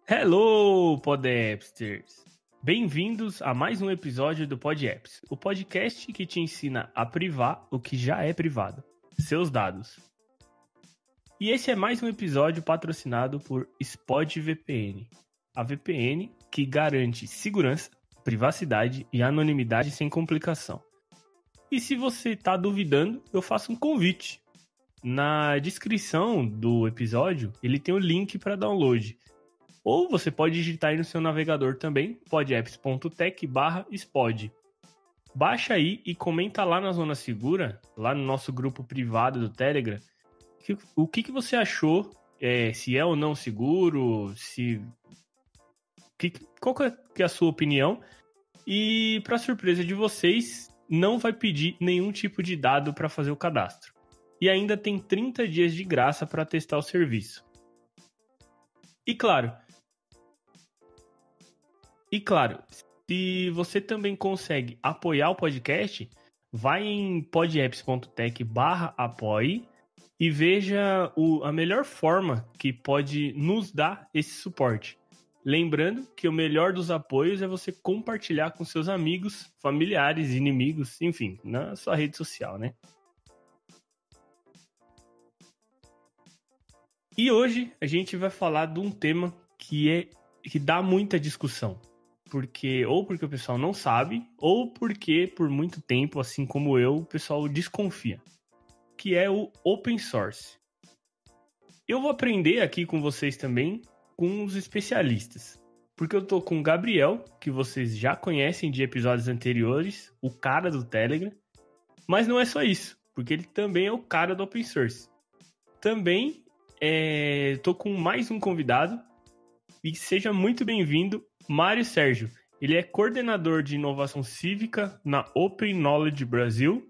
Hello, Podapsters! Bem-vindos a mais um episódio do PodApps, o podcast que te ensina a privar o que já é privado, seus dados. E esse é mais um episódio patrocinado por SpotVPN, a VPN que garante segurança, privacidade e anonimidade sem complicação. E se você está duvidando, eu faço um convite. Na descrição do episódio, ele tem o link para download. Ou você pode digitar aí no seu navegador também, podapps.tech/spod. Baixa aí e comenta lá na Zona Segura, lá no nosso grupo privado do Telegram, o que você achou, se é ou não seguro, qual que é a sua opinião. E, para surpresa de vocês, não vai pedir nenhum tipo de dado para fazer o cadastro. E ainda tem 30 dias de graça para testar o serviço. E claro, se você também consegue apoiar o podcast, vai em podapps.tech/apoie e veja a melhor forma que pode nos dar esse suporte. Lembrando que o melhor dos apoios é você compartilhar com seus amigos, familiares, inimigos, enfim, na sua rede social, né? E hoje a gente vai falar de um tema que dá muita discussão. Porque o pessoal não sabe, ou porque por muito tempo, assim como eu, o pessoal desconfia. Que é o open source. Eu vou aprender aqui com vocês também, com os especialistas. Porque eu tô com o Gabriel, que vocês já conhecem de episódios anteriores, o cara do Telegram. Mas não é só isso, porque ele também é o cara do open source. Também tô com mais um convidado, e seja muito bem-vindo, Mário Sérgio. Ele é coordenador de inovação cívica na Open Knowledge Brasil.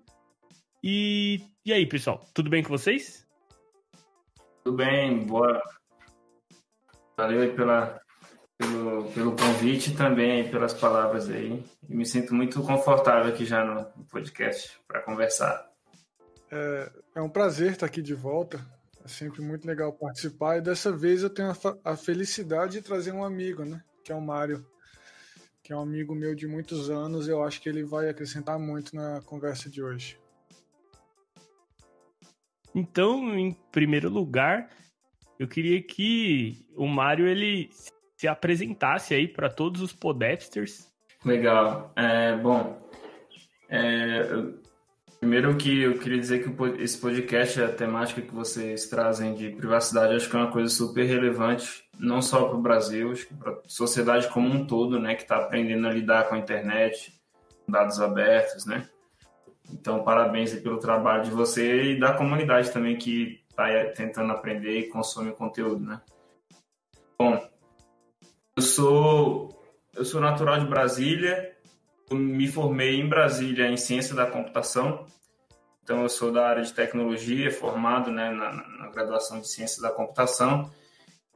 E aí, pessoal, tudo bem com vocês? Tudo bem, boa. Valeu aí pelo convite e também pelas palavras aí. E me sinto muito confortável aqui já no podcast para conversar. É um prazer estar aqui de volta. É sempre muito legal participar. E dessa vez eu tenho a felicidade de trazer um amigo, né? Que é o Mário, que é um amigo meu de muitos anos. Eu acho que ele vai acrescentar muito na conversa de hoje. Então, em primeiro lugar, eu queria que o Mário ele se apresentasse aí para todos os Podapsters. Legal. Primeiro que eu queria dizer que esse podcast, a temática que vocês trazem de privacidade, acho que é uma coisa super relevante, não só para o Brasil, acho que para a sociedade como um todo, né, que está aprendendo a lidar com a internet, com dados abertos, né? Então, parabéns aí pelo trabalho de você e da comunidade também que está tentando aprender e consome o conteúdo, né? Bom, eu sou natural de Brasília. Eu me formei em Brasília em ciência da computação, então eu sou da área de tecnologia, formado, né, na graduação de ciência da computação,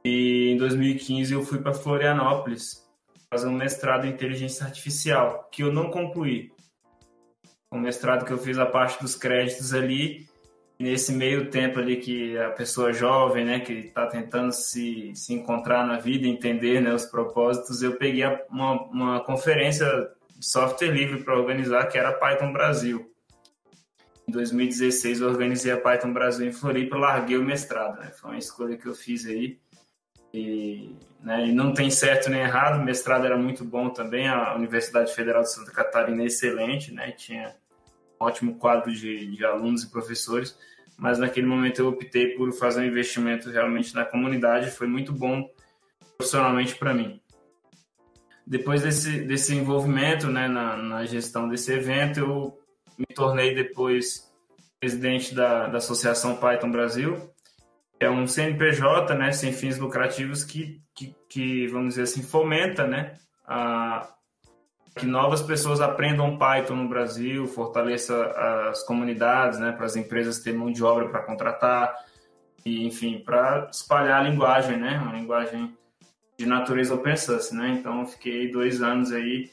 e em 2015 eu fui para Florianópolis fazer um mestrado em inteligência artificial, que eu não concluí. Um mestrado que eu fiz a parte dos créditos ali, e nesse meio tempo ali que a pessoa jovem, né, que está tentando se encontrar na vida, entender, né, os propósitos, eu peguei uma conferência de software livre para organizar, que era a Python Brasil. Em 2016 eu organizei a Python Brasil em Floripa, larguei o mestrado, né? Foi uma escolha que eu fiz aí. E não tem certo nem errado, o mestrado era muito bom também, a Universidade Federal de Santa Catarina é excelente, né? Tinha um ótimo quadro de alunos e professores, mas naquele momento eu optei por fazer um investimento realmente na comunidade, foi muito bom profissionalmente para mim. Depois desse envolvimento, né, na gestão desse evento, eu me tornei depois presidente da Associação Python Brasil. É um CNPJ, né, sem fins lucrativos que, vamos dizer assim, fomenta, né, que novas pessoas aprendam Python no Brasil, fortaleça as comunidades, né, para as empresas terem mão de obra para contratar, e, enfim, para espalhar a linguagem, né, uma linguagem de natureza open source, né? Então, eu fiquei 2 anos aí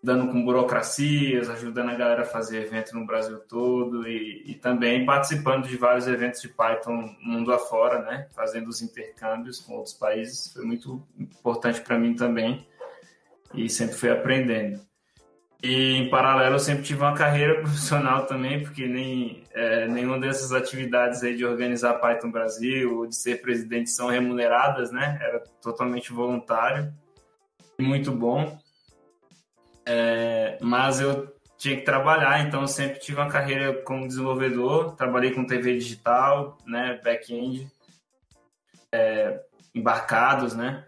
dando com burocracias, ajudando a galera a fazer evento no Brasil todo e também participando de vários eventos de Python mundo afora, né? Fazendo os intercâmbios com outros países. Foi muito importante para mim também e sempre fui aprendendo. E, em paralelo, eu sempre tive uma carreira profissional também, porque nenhuma dessas atividades aí de organizar Python Brasil ou de ser presidente são remuneradas, né? Era totalmente voluntário e muito bom. Mas eu tinha que trabalhar, então eu sempre tive uma carreira como desenvolvedor, trabalhei com TV digital, né, back-end, embarcados, né,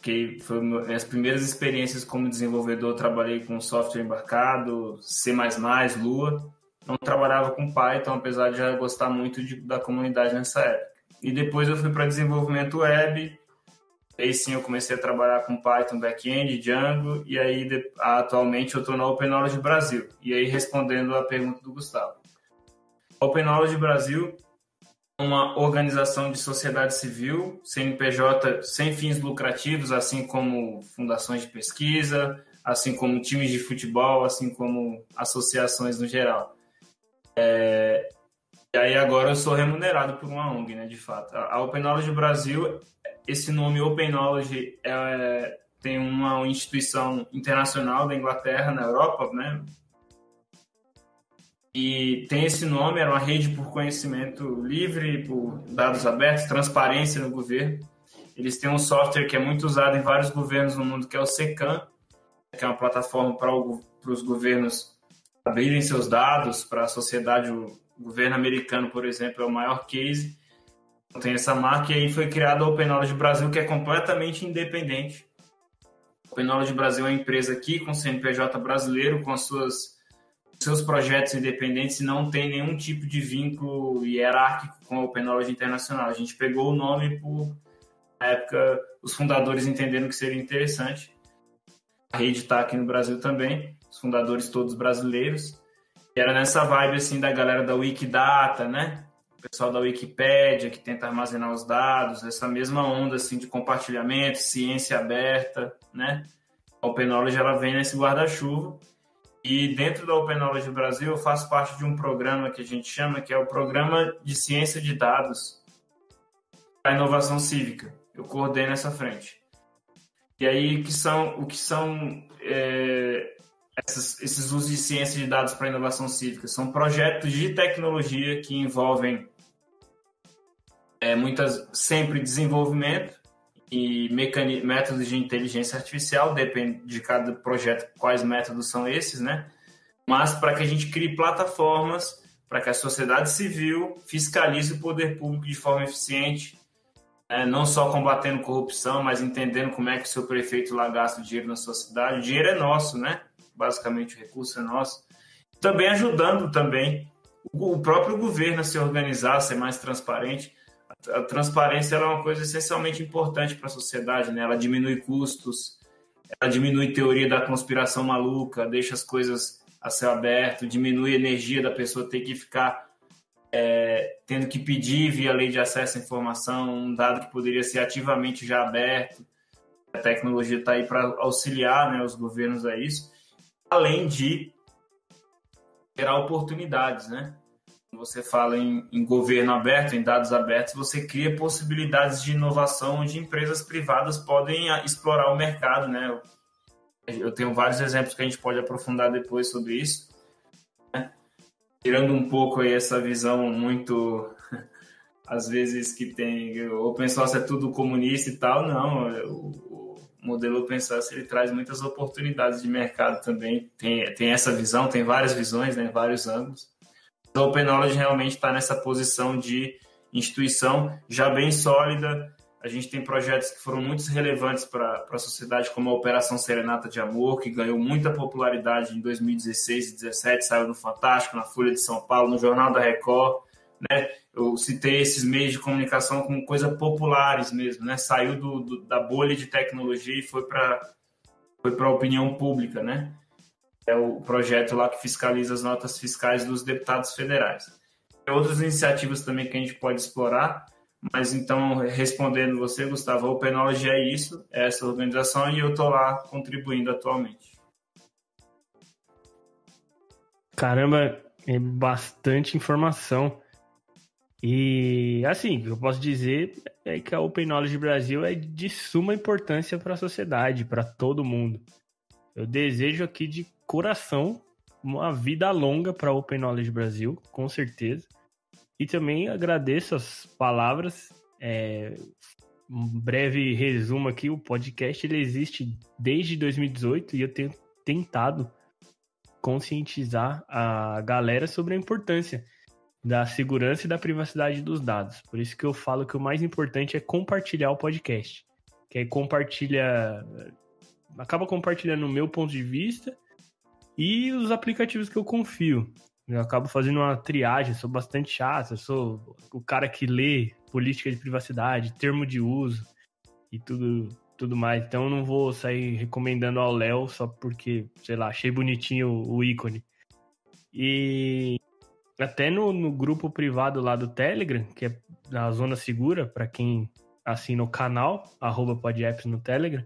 que foram minhas primeiras experiências como desenvolvedor. Trabalhei com software embarcado, C++, Lua, não trabalhava com Python, apesar de já gostar muito da comunidade nessa época. E depois eu fui para desenvolvimento web. Aí sim eu comecei a trabalhar com Python, back-end, Django, e aí atualmente eu estou na Open Knowledge Brasil. E aí respondendo a pergunta do Gustavo. A Open Knowledge Brasil é uma organização de sociedade civil, CNPJ sem fins lucrativos, assim como fundações de pesquisa, assim como times de futebol, assim como associações no geral. E aí agora eu sou remunerado por uma ONG, né, de fato. A Open Knowledge Brasil, esse nome Open Knowledge tem uma instituição internacional da Inglaterra, na Europa, né? E tem esse nome, era uma rede por conhecimento livre, por dados abertos, transparência no governo. Eles têm um software que é muito usado em vários governos no mundo, que é o SECAM, que é uma plataforma para os governos abrirem seus dados para a sociedade. O governo americano, por exemplo, é o maior case. Tem essa marca, e aí foi criada a Open Knowledge Brasil, que é completamente independente. A Open Knowledge Brasil é uma empresa aqui com CNPJ brasileiro, com seus projetos independentes, e não tem nenhum tipo de vínculo hierárquico com a Open Knowledge Internacional. A gente pegou o nome por, na época, os fundadores entenderam que seria interessante. A rede está aqui no Brasil também, os fundadores todos brasileiros. E era nessa vibe assim, da galera da Wikidata, né? O pessoal da Wikipédia, que tenta armazenar os dados, essa mesma onda assim, de compartilhamento, ciência aberta, né? A Open Knowledge ela vem nesse guarda-chuva. E dentro da Open Knowledge Brasil, eu faço parte de um programa que a gente chama, que é o Programa de Ciência de Dados para Inovação Cívica. Eu coordeno essa frente. E aí, o que são esses usos de ciência de dados para inovação cívica? São projetos de tecnologia que envolvem sempre desenvolvimento e métodos de inteligência artificial. Depende de cada projeto quais métodos são esses, né? Mas para que a gente crie plataformas para que a sociedade civil fiscalize o poder público de forma eficiente, não só combatendo corrupção, mas entendendo como é que o seu prefeito lá gasta o dinheiro na sua cidade. O dinheiro é nosso, né? Basicamente o recurso é nosso. Também ajudando o próprio governo a se organizar, a ser mais transparente. A transparência ela é uma coisa essencialmente importante para a sociedade, né? Ela diminui custos, ela diminui teoria da conspiração maluca, deixa as coisas a céu aberto, diminui a energia da pessoa ter que ficar tendo que pedir via lei de acesso à informação um dado que poderia ser ativamente já aberto. A tecnologia está aí para auxiliar, né, os governos a isso, além de gerar oportunidades, né? Quando você fala em governo aberto, em dados abertos, você cria possibilidades de inovação onde empresas privadas podem explorar o mercado, né? Eu tenho vários exemplos que a gente pode aprofundar depois sobre isso, né? Tirando um pouco aí essa visão muito, às vezes, que tem o open source é tudo comunista e tal. Não, o modelo open source ele traz muitas oportunidades de mercado também. Tem essa visão, tem várias visões, né? Vários ângulos. A Open Knowledge realmente está nessa posição de instituição já bem sólida. A gente tem projetos que foram muito relevantes para a sociedade, como a Operação Serenata de Amor, que ganhou muita popularidade em 2016 e 2017, saiu no Fantástico, na Folha de São Paulo, no Jornal da Record, né? Eu citei esses meios de comunicação como coisas populares mesmo, né? Saiu da bolha de tecnologia e foi para a opinião pública, né? É o projeto lá que fiscaliza as notas fiscais dos deputados federais. Tem outras iniciativas também que a gente pode explorar, mas então, respondendo você, Gustavo, a Open Knowledge é isso, é essa organização, e eu estou lá contribuindo atualmente. Caramba, é bastante informação. E, assim, o que eu posso dizer é que a Open Knowledge Brasil é de suma importância para a sociedade, para todo mundo. Eu desejo aqui de coração uma vida longa para a Open Knowledge Brasil, com certeza. E também agradeço as palavras. Um breve resumo aqui, o podcast ele existe desde 2018 e eu tenho tentado conscientizar a galera sobre a importância da segurança e da privacidade dos dados. Por isso que eu falo que o mais importante é compartilhar o podcast. Que aí acaba compartilhando o meu ponto de vista e os aplicativos que eu confio. Eu acabo fazendo uma triagem, sou bastante chato, eu sou o cara que lê política de privacidade, termo de uso e tudo mais. Então eu não vou sair recomendando ao Léo só porque, sei lá, achei bonitinho o ícone. E até no grupo privado lá do Telegram, que é na Zona Segura, para quem assina o canal, @podapps no Telegram,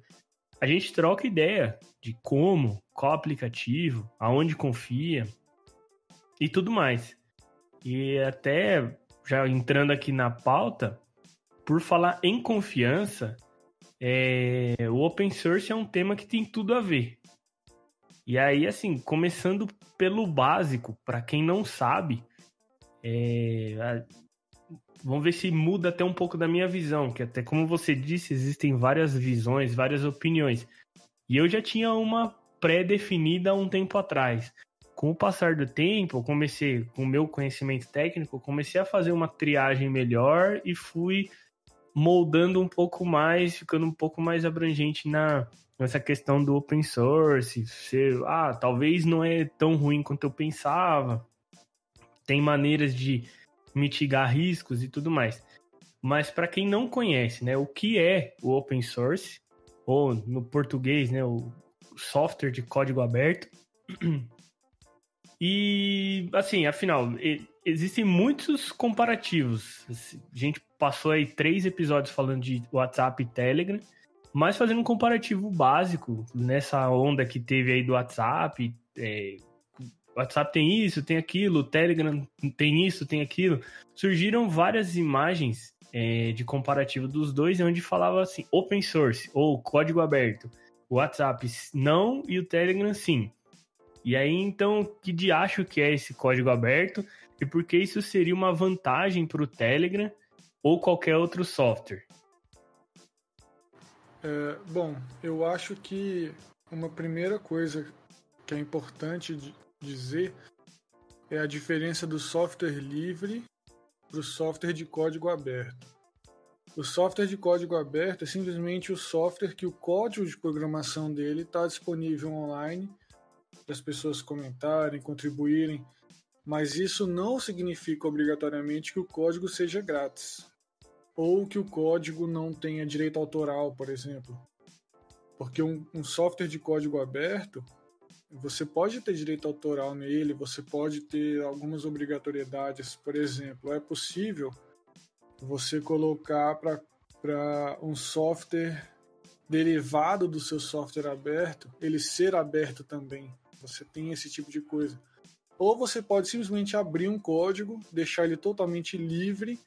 a gente troca ideia de como, qual aplicativo, aonde confia e tudo mais. E até, já entrando aqui na pauta, por falar em confiança, o open source é um tema que tem tudo a ver. E aí, assim, começando pelo básico, para quem não sabe, vamos ver se muda até um pouco da minha visão, que até como você disse, existem várias visões, várias opiniões. E eu já tinha uma pré-definida há um tempo atrás. Com o passar do tempo, eu comecei, com o meu conhecimento técnico, comecei a fazer uma triagem melhor e fui moldando um pouco mais, ficando um pouco mais abrangente nessa questão do open source. Talvez não é tão ruim quanto eu pensava. Tem maneiras de mitigar riscos e tudo mais. Mas para quem não conhece, né, o que é o open source, ou no português, né, o software de código aberto. E, assim, afinal, existem muitos comparativos. A gente passou aí 3 episódios falando de WhatsApp e Telegram, mas fazendo um comparativo básico nessa onda que teve aí do WhatsApp. O WhatsApp tem isso, tem aquilo, o Telegram tem isso, tem aquilo. Surgiram várias imagens de comparativo dos dois, onde falava assim, open source, ou código aberto. O WhatsApp não e o Telegram sim. E aí, então, que diacho que é esse código aberto e por que isso seria uma vantagem para o Telegram ou qualquer outro software? Bom, eu acho que uma primeira coisa que é importante dizer é a diferença do software livre para o software de código aberto. O software de código aberto é simplesmente o software que o código de programação dele está disponível online para as pessoas comentarem, contribuírem, mas isso não significa obrigatoriamente que o código seja grátis ou que o código não tenha direito autoral, por exemplo. Porque um software de código aberto, você pode ter direito autoral nele, você pode ter algumas obrigatoriedades. Por exemplo, é possível você colocar para um software derivado do seu software aberto, ele ser aberto também. Você tem esse tipo de coisa. Ou você pode simplesmente abrir um código, deixar ele totalmente livre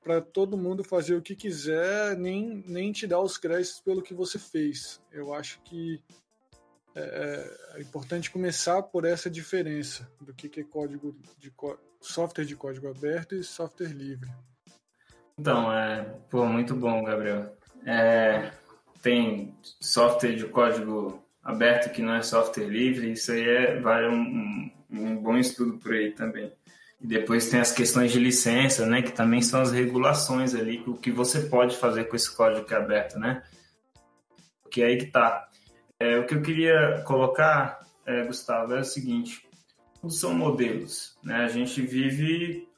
para todo mundo fazer o que quiser, nem te dar os créditos pelo que você fez. Eu acho que é importante começar por essa diferença do que é software de código aberto e software livre. Então, muito bom, Gabriel. Tem software de código aberto que não é software livre, isso aí vale um bom estudo por aí também. E depois tem as questões de licença, né, que também são as regulações ali, o que você pode fazer com esse código que é aberto, né? Porque aí que tá. O que eu queria colocar, Gustavo, é o seguinte: são modelos, né? A gente vive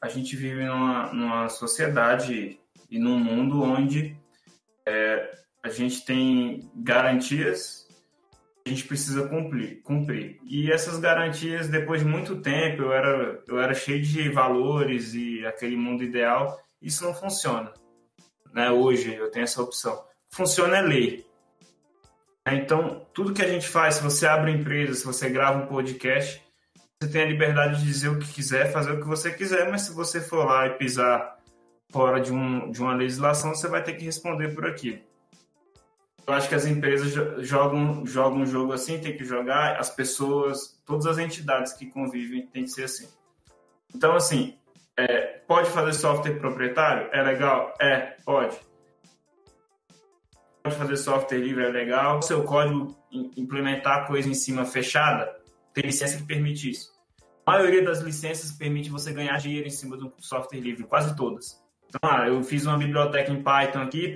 numa sociedade e num mundo onde a gente tem garantias que a gente precisa cumprir. E essas garantias, depois de muito tempo, eu era cheio de valores e aquele mundo ideal, isso não funciona, né? Hoje eu tenho essa opção. Funciona é lei. Então, tudo que a gente faz, se você abre uma empresa, se você grava um podcast, você tem a liberdade de dizer o que quiser, fazer o que você quiser, mas se você for lá e pisar fora de uma legislação, você vai ter que responder por aquilo. Eu acho que as empresas jogam um jogo assim, tem que jogar, as pessoas, todas as entidades que convivem tem que ser assim. Então, assim, pode fazer software proprietário? É legal? Pode. Pode fazer software livre? É legal. O seu código implementar coisa em cima fechada? Tem licença que permite isso. A maioria das licenças permite você ganhar dinheiro em cima do software livre, quase todas. Então, eu fiz uma biblioteca em Python aqui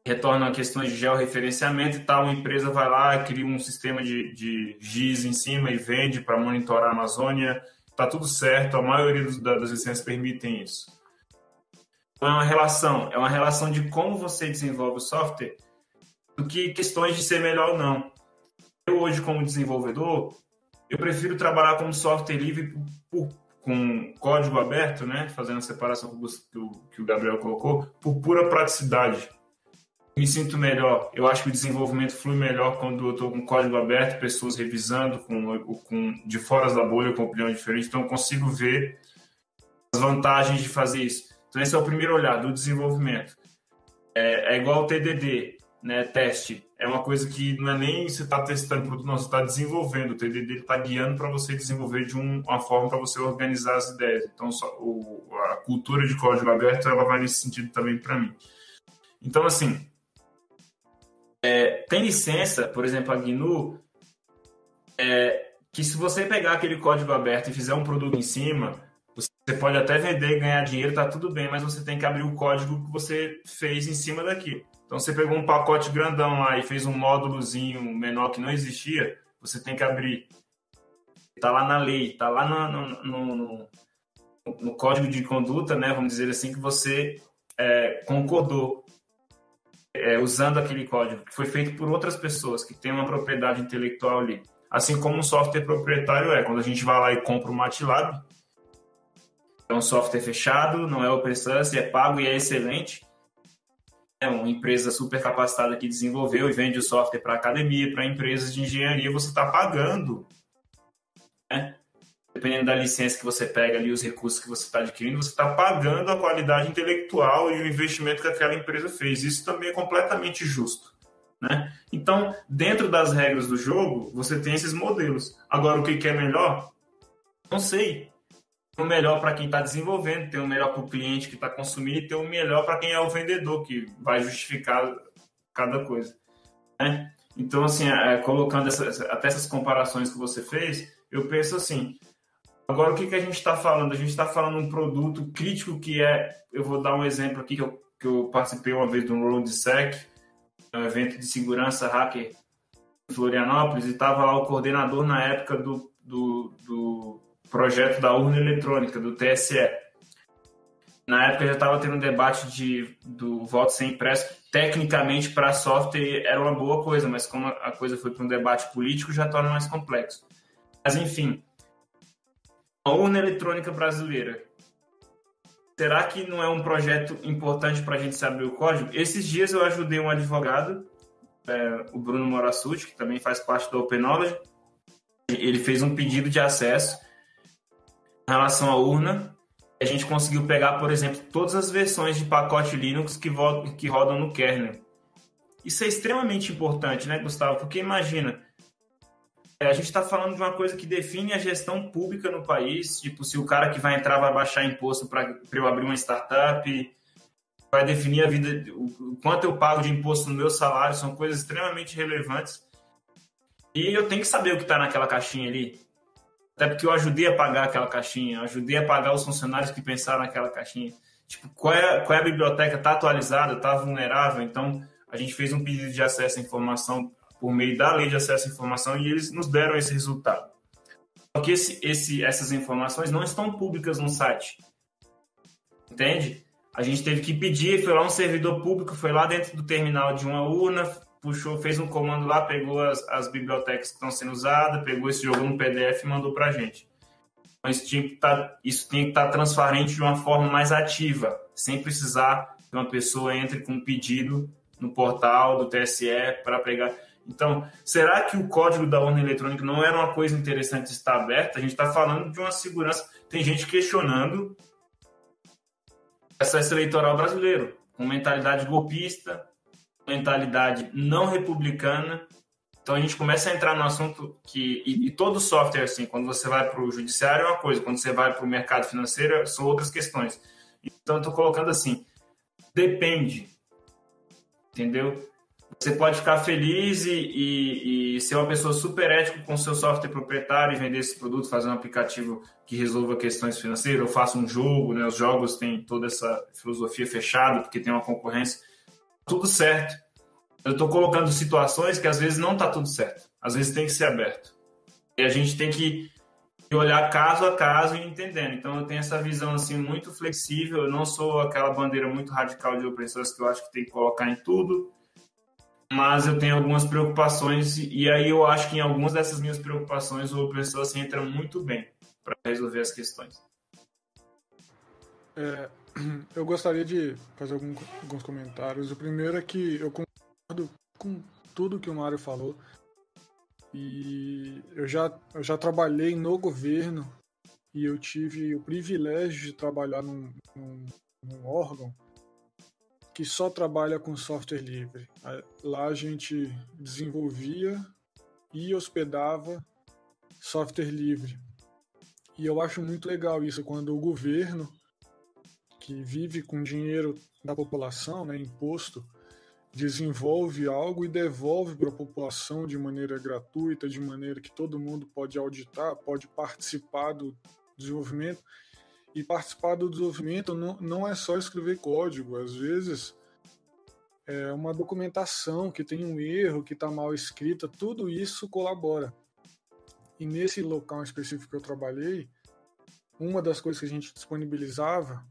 retorna a questões de georreferenciamento e tal, uma empresa vai lá, cria um sistema de GIS em cima e vende para monitorar a Amazônia, tá tudo certo, a maioria das licenças permitem isso. Então é uma relação de como você desenvolve o software do que questões de ser melhor ou não. Eu hoje, como desenvolvedor, eu prefiro trabalhar com software livre com código aberto, né, fazendo a separação que o Gabriel colocou, por pura praticidade. Me sinto melhor. Eu acho que o desenvolvimento flui melhor quando eu estou com código aberto, pessoas revisando de fora da bolha com opinião diferente. Então, eu consigo ver as vantagens de fazer isso. Então, esse é o primeiro olhar do desenvolvimento. É igual o TDD, né? Teste. É uma coisa que não é nem você está testando produto, não, você está desenvolvendo. O TDD está guiando para você desenvolver de uma forma para você organizar as ideias. Então, a cultura de código aberto ela vai nesse sentido também para mim. Então, assim, tem licença, por exemplo, a GNU, que se você pegar aquele código aberto e fizer um produto em cima, você pode até vender e ganhar dinheiro, tá tudo bem, mas você tem que abrir o código que você fez em cima daquilo. Então, você pegou um pacote grandão lá e fez um módulozinho menor que não existia, você tem que abrir. Tá lá na lei, tá lá no código de conduta, né, vamos dizer assim, que você concordou. Usando aquele código que foi feito por outras pessoas que têm uma propriedade intelectual ali. Assim como um software proprietário quando a gente vai lá e compra o MATLAB, é um software fechado, não é open source, é pago e é excelente. É uma empresa super capacitada que desenvolveu e vende o software para academia, para empresas de engenharia, você está pagando, né? Dependendo da licença que você pega ali, os recursos que você está adquirindo, você está pagando a qualidade intelectual e o investimento que aquela empresa fez. Isso também é completamente justo, né? Então, dentro das regras do jogo, você tem esses modelos. Agora, o que é melhor? Não sei. Tem o melhor para quem está desenvolvendo, tem o melhor para o cliente que está consumindo e tem o melhor para quem é o vendedor, que vai justificar cada coisa, né? Então, assim, colocando até essas comparações que você fez, eu penso assim... Agora, o que a gente está falando? A gente está falando de um produto crítico que eu vou dar um exemplo aqui que eu participei uma vez de um RoadSec, um evento de segurança hacker em Florianópolis, e estava lá o coordenador na época do projeto da urna eletrônica, do TSE. Na época já estava tendo um debate do voto sem impresso. Tecnicamente, para software era uma boa coisa, mas como a coisa foi para um debate político, já torna mais complexo. Mas, enfim... A urna eletrônica brasileira. Será que não é um projeto importante para a gente saber o código? Esses dias eu ajudei um advogado, o Bruno Morassuti, que também faz parte da Open Knowledge. Ele fez um pedido de acesso em relação à urna. A gente conseguiu pegar, por exemplo, todas as versões de pacote Linux que rodam no kernel. Isso é extremamente importante, né, Gustavo? Porque imagina... A gente está falando de uma coisa que define a gestão pública no país, tipo, se o cara que vai entrar vai baixar imposto para eu abrir uma startup, vai definir a vida, o quanto eu pago de imposto no meu salário, são coisas extremamente relevantes. E eu tenho que saber o que está naquela caixinha ali. Até porque eu ajudei a pagar aquela caixinha, eu ajudei a pagar os funcionários que pensaram naquela caixinha. Tipo, qual é a biblioteca? Está atualizada? Está vulnerável? Então, a gente fez um pedido de acesso à informação por meio da lei de acesso à informação, e eles nos deram esse resultado. Só que essas informações não estão públicas no site. Entende? A gente teve que pedir, foi lá um servidor público, foi lá dentro do terminal de uma urna, puxou, fez um comando lá, pegou as bibliotecas que estão sendo usadas, pegou esse jogo no PDF e mandou para a gente. Então, isso tem que estar transparente de uma forma mais ativa, sem precisar que uma pessoa entre com um pedido no portal do TSE para pegar... Então, será que o código da urna eletrônica não era uma coisa interessante de estar aberta? A gente está falando de uma segurança. Tem gente questionando o processo eleitoral brasileiro, com mentalidade golpista, mentalidade não republicana. Então, a gente começa a entrar no assunto que... E todo software, assim, quando você vai para o judiciário é uma coisa, quando você vai para o mercado financeiro são outras questões. Então, eu estou colocando assim, depende, entendeu? Você pode ficar feliz e ser uma pessoa super ética com o seu software proprietário e vender esse produto, fazer um aplicativo que resolva questões financeiras, ou faça um jogo, né? Os jogos têm toda essa filosofia fechada, porque tem uma concorrência. Tudo certo. Eu estou colocando situações que às vezes não está tudo certo. Às vezes tem que ser aberto. E a gente tem que olhar caso a caso e entendendo. Então eu tenho essa visão assim, muito flexível. Eu não sou aquela bandeira muito radical de open source que eu acho que tem que colocar em tudo. Mas eu tenho algumas preocupações e aí eu acho que em algumas dessas minhas preocupações o open source entra muito bem para resolver as questões. Eu gostaria de fazer alguns comentários. O primeiro é que eu concordo com tudo que o Mário falou e eu já trabalhei no governo e eu tive o privilégio de trabalhar num órgão que só trabalha com software livre. Lá a gente desenvolvia e hospedava software livre. E eu acho muito legal isso, quando o governo, que vive com dinheiro da população, né, imposto, desenvolve algo e devolve para a população de maneira gratuita, de maneira que todo mundo pode auditar, pode participar do desenvolvimento. E participar do desenvolvimento não é só escrever código, às vezes é uma documentação que tem um erro, que está mal escrita, tudo isso colabora. E nesse local específico que eu trabalhei, uma das coisas que a gente disponibilizava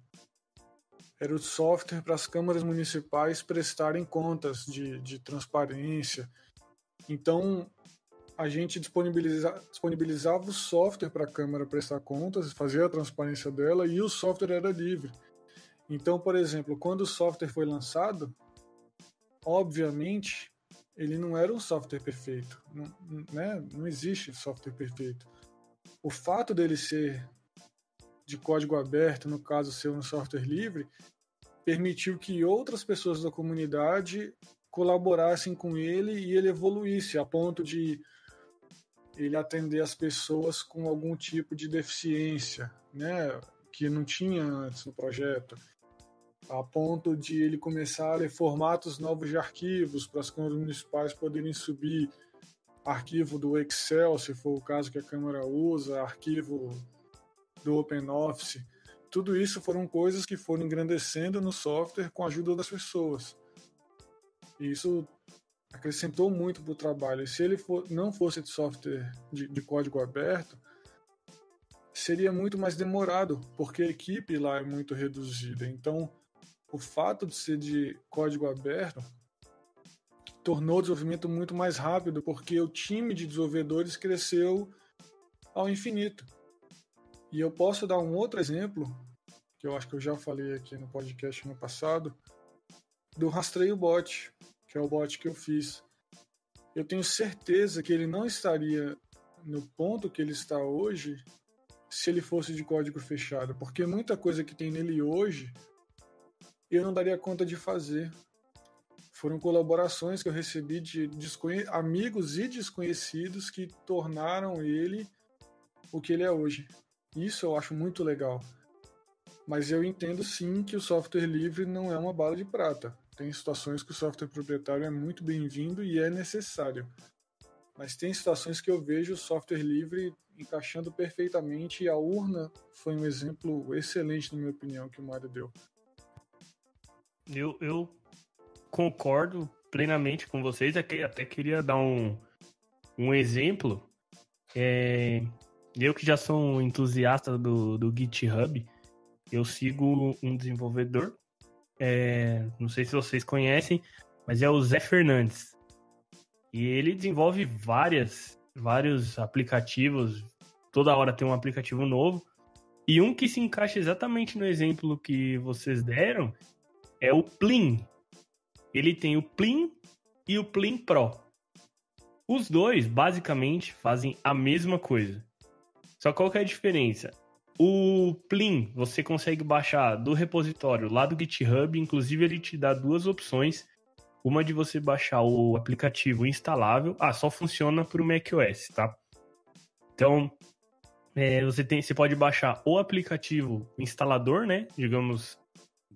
era o software para as câmaras municipais prestarem contas de transparência. Então, a gente disponibilizava o software para a Câmara prestar contas, fazer a transparência dela, e o software era livre. Então, por exemplo, quando o software foi lançado, obviamente, ele não era um software perfeito. Não existe software perfeito. O fato dele ser de código aberto, no caso ser um software livre, permitiu que outras pessoas da comunidade colaborassem com ele e ele evoluísse a ponto de ele atender as pessoas com algum tipo de deficiência, né, que não tinha antes no projeto, a ponto de ele começar a ler formatos novos de arquivos para as câmaras municipais poderem subir arquivo do Excel, se for o caso que a Câmara usa, arquivo do OpenOffice. Tudo isso foram coisas que foram engrandecendo no software com a ajuda das pessoas. E isso acrescentou muito para o trabalho. E se ele não fosse de software de código aberto, seria muito mais demorado, porque a equipe lá é muito reduzida. Então, o fato de ser de código aberto tornou o desenvolvimento muito mais rápido, porque o time de desenvolvedores cresceu ao infinito. E eu posso dar um outro exemplo, que eu acho que eu já falei aqui no podcast no passado, do Rastreio Bot, que é o bot que eu fiz. Eu tenho certeza que ele não estaria no ponto que ele está hoje se ele fosse de código fechado, porque muita coisa que tem nele hoje eu não daria conta de fazer. Foram colaborações que eu recebi de amigos e desconhecidos que tornaram ele o que ele é hoje. Isso eu acho muito legal. Mas eu entendo sim que o software livre não é uma bala de prata. Tem situações que o software proprietário é muito bem-vindo e é necessário. Mas tem situações que eu vejo o software livre encaixando perfeitamente, e a urna foi um exemplo excelente, na minha opinião, que o Mário deu. Eu concordo plenamente com vocês. Até queria dar um exemplo. Eu que já sou um entusiasta do GitHub, eu sigo um desenvolvedor, não sei se vocês conhecem, mas é o Zé Fernandes. E ele desenvolve vários aplicativos, toda hora tem um aplicativo novo. E um que se encaixa exatamente no exemplo que vocês deram é o Plin. Ele tem o Plin e o Plin Pro. Os dois, basicamente, fazem a mesma coisa. Só qual que é a diferença? O Plin, você consegue baixar do repositório lá do GitHub, inclusive ele te dá duas opções. Uma de você baixar o aplicativo instalável. Só funciona para o macOS, tá? Então, você pode baixar o aplicativo instalador, né? Digamos,